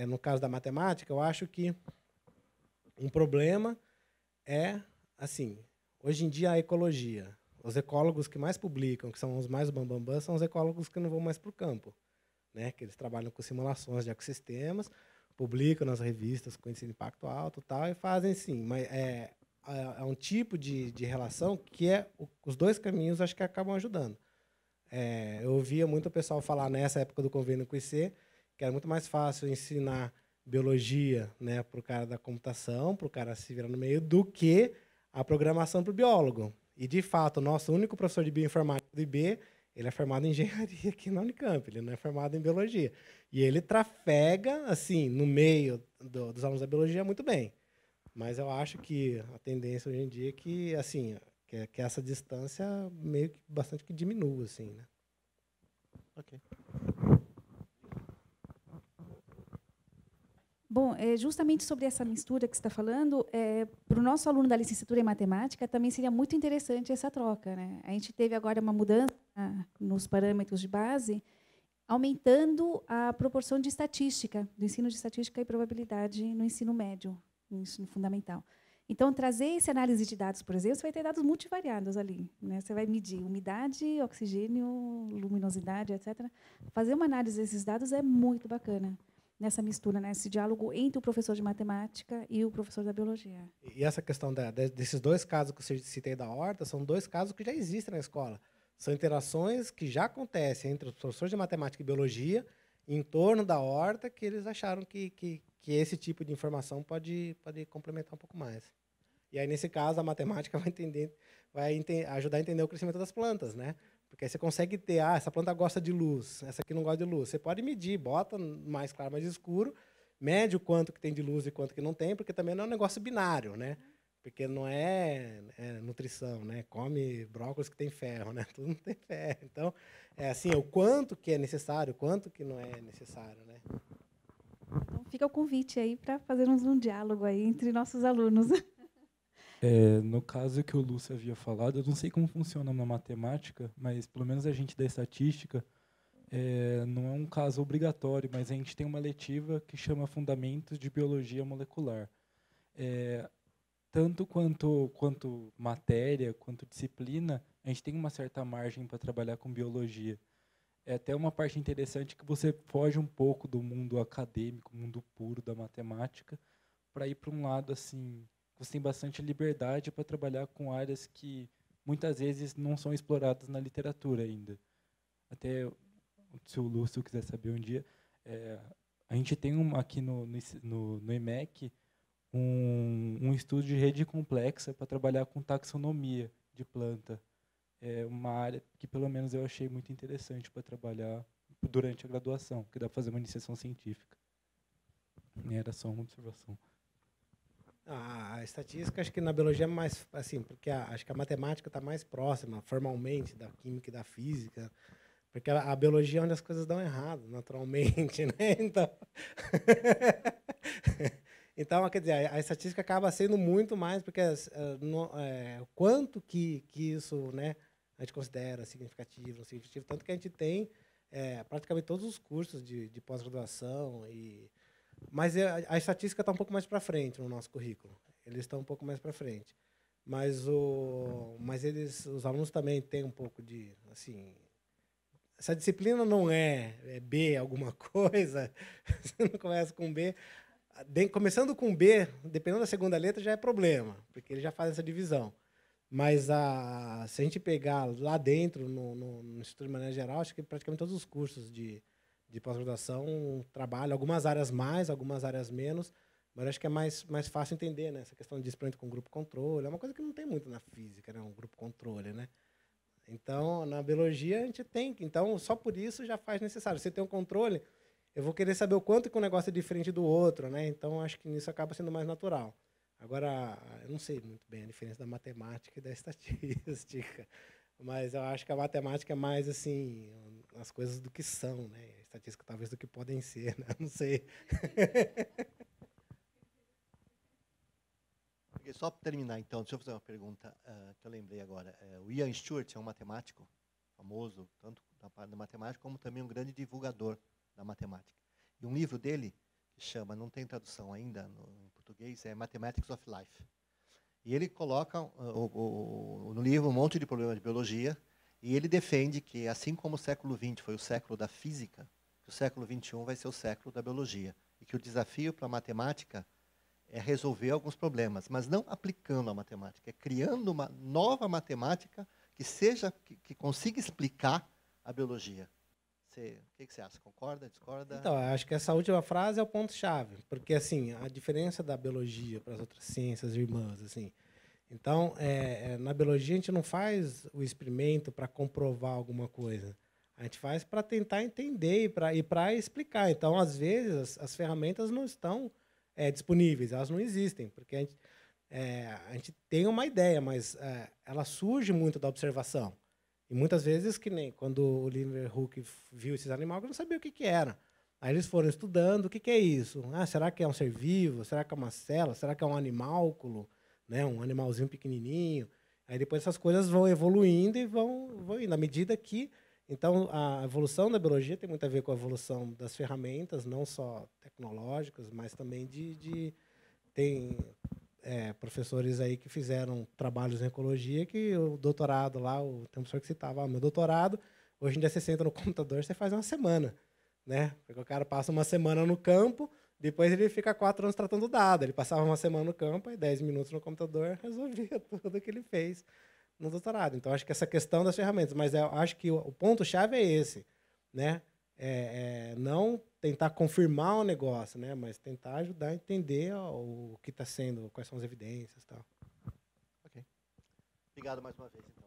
Speaker 2: no caso da matemática, eu acho que um problema assim, hoje em dia, a ecologia. Os ecólogos que mais publicam, que são os mais bambambam, são os ecólogos que não vão mais para o campo. Né, que eles trabalham com simulações de ecossistemas, publicam nas revistas com índice de impacto alto tal, e fazem sim. Mas é um tipo de relação que os dois caminhos acho que acabam ajudando. Eu ouvia muito o pessoal falar nessa época do convênio com o IC que era muito mais fácil ensinar biologia, né, para o cara da computação, para o cara se virar no meio, do que a programação para o biólogo. E, de fato, o nosso único professor de bioinformática do IB, ele é formado em engenharia aqui na Unicamp, ele não é formado em biologia. E ele trafega, assim, no meio dos alunos da biologia muito bem. Mas eu acho que a tendência hoje em dia é que, assim, que essa distância meio que bastante que diminua, assim, né?
Speaker 4: Ok.
Speaker 1: Bom, justamente sobre essa mistura que você está falando, para o nosso aluno da licenciatura em matemática, também seria muito interessante essa troca. Né? A gente teve agora uma mudança nos parâmetros de base, aumentando a proporção de estatística, do ensino de estatística e probabilidade no ensino médio, no ensino fundamental. Então, trazer essa análise de dados, por exemplo, você vai ter dados multivariados ali. Né? Você vai medir umidade, oxigênio, luminosidade, etc. Fazer uma análise desses dados é muito bacana. Nessa mistura, nesse diálogo entre o professor de matemática e o professor da biologia.
Speaker 2: E essa questão desses dois casos que eu citei da horta, são dois casos que já existem na escola. São interações que já acontecem entre os professores de matemática e biologia em torno da horta, que eles acharam que esse tipo de informação pode complementar um pouco mais. E aí, nesse caso, a matemática vai ajudar a entender o crescimento das plantas, né? Porque aí você consegue ter, essa planta gosta de luz, essa aqui não gosta de luz. Você pode medir, bota mais claro, mais escuro, mede o quanto que tem de luz e quanto que não tem, porque também não é um negócio binário, né? Porque não é nutrição, né? Come brócolis que tem ferro, né? Tudo não tem ferro. Então, é assim, o quanto que é necessário, o quanto que não é necessário, né?
Speaker 1: Então, fica o convite aí para fazermos um diálogo aí entre nossos alunos.
Speaker 5: No caso que o Lúcio havia falado, eu não sei como funciona na matemática, mas pelo menos a gente da estatística, não é um caso obrigatório, mas a gente tem uma letiva que chama Fundamentos de Biologia Molecular. Tanto quanto matéria, quanto disciplina, a gente tem uma certa margem para trabalhar com biologia. É até uma parte interessante que você foge um pouco do mundo acadêmico, mundo puro da matemática, para ir para um lado assim, você tem bastante liberdade para trabalhar com áreas que muitas vezes não são exploradas na literatura ainda. Até se o Lúcio quiser saber um dia, a gente tem aqui no EMEC um estudo de rede complexa para trabalhar com taxonomia de planta. É uma área que, pelo menos, eu achei muito interessante para trabalhar durante a graduação, que dá para fazer uma iniciação científica. Era só uma observação.
Speaker 2: A estatística, acho que na biologia é mais, assim, porque acho que a matemática está mais próxima, formalmente, da química e da física, porque a biologia é onde as coisas dão errado, naturalmente, né? Então, quer dizer, a estatística acaba sendo muito mais, porque o quanto que isso, né, a gente considera significativo, tanto que a gente tem praticamente todos os cursos de pós-graduação, mas a estatística está um pouco mais para frente no nosso currículo. Eles estão um pouco mais para frente. Mas os alunos também têm um pouco de, assim, essa disciplina não é B alguma coisa, você não começa com B. Começando com B, dependendo da segunda letra, já é problema, porque ele já faz essa divisão. Mas se a gente pegar lá dentro, no Instituto de Maneira Geral, acho que praticamente todos os cursos de pós-graduação trabalham, algumas áreas mais, algumas áreas menos, mas acho que é mais fácil entender, né? Essa questão de experimento com grupo controle, é uma coisa que não tem muito na física, né? Um grupo controle, né? Então, na biologia, a gente tem. Então, só por isso já faz necessário. Você tem um controle, eu vou querer saber o quanto que um negócio é diferente do outro, né? Então, acho que nisso acaba sendo mais natural. Agora, eu não sei muito bem a diferença da matemática e da estatística, mas eu acho que a matemática é mais, assim, as coisas do que são, né? A estatística talvez do que podem ser, né? Não sei.
Speaker 4: Só para terminar, então, deixa eu fazer uma pergunta que eu lembrei agora. O Ian Stewart é um matemático famoso, tanto na parte da matemática, como também um grande divulgador da matemática. E um livro dele, que chama, não tem tradução ainda em português, é Mathematics of Life. E ele coloca no livro um monte de problemas de biologia, e ele defende que, assim como o século XX foi o século da física, que o século XXI vai ser o século da biologia. E que o desafio para a matemática é resolver alguns problemas, mas não aplicando a matemática, é criando uma nova matemática que consiga explicar a biologia. O que você acha? Concorda, discorda?
Speaker 2: Então, eu acho que essa última frase é o ponto-chave, porque assim, a diferença da biologia para as outras ciências irmãs, assim. Então, na biologia a gente não faz o experimento para comprovar alguma coisa. A gente faz para tentar entender e para explicar. Então, às vezes, as ferramentas não estão disponíveis, elas não existem, porque a gente tem uma ideia, mas ela surge muito da observação. E muitas vezes, que nem quando o Leeuwenhoek viu esses animais, ele não sabia o que era. Aí eles foram estudando o que é isso. Será que é um ser vivo? Será que é uma célula? Será que é um animálculo? Né? Um animalzinho pequenininho. Aí depois essas coisas vão evoluindo e vão indo. À medida que... Então, a evolução da biologia tem muito a ver com a evolução das ferramentas, não só tecnológicas, mas também tem professores aí que fizeram trabalhos em ecologia, que o doutorado lá, tem um professor que citava, meu doutorado, hoje em dia você senta no computador, você faz uma semana, né? Porque o cara passa uma semana no campo, depois ele fica 4 anos tratando dado. Ele passava uma semana no campo, e 10 minutos no computador, resolvia tudo que ele fez no doutorado. Então, acho que essa questão das ferramentas, mas eu acho que o ponto-chave é esse, né? Não tentar confirmar o negócio, né? Mas tentar ajudar a entender o que está sendo, quais são as evidências e tal.
Speaker 4: Ok. Obrigado mais uma vez, então.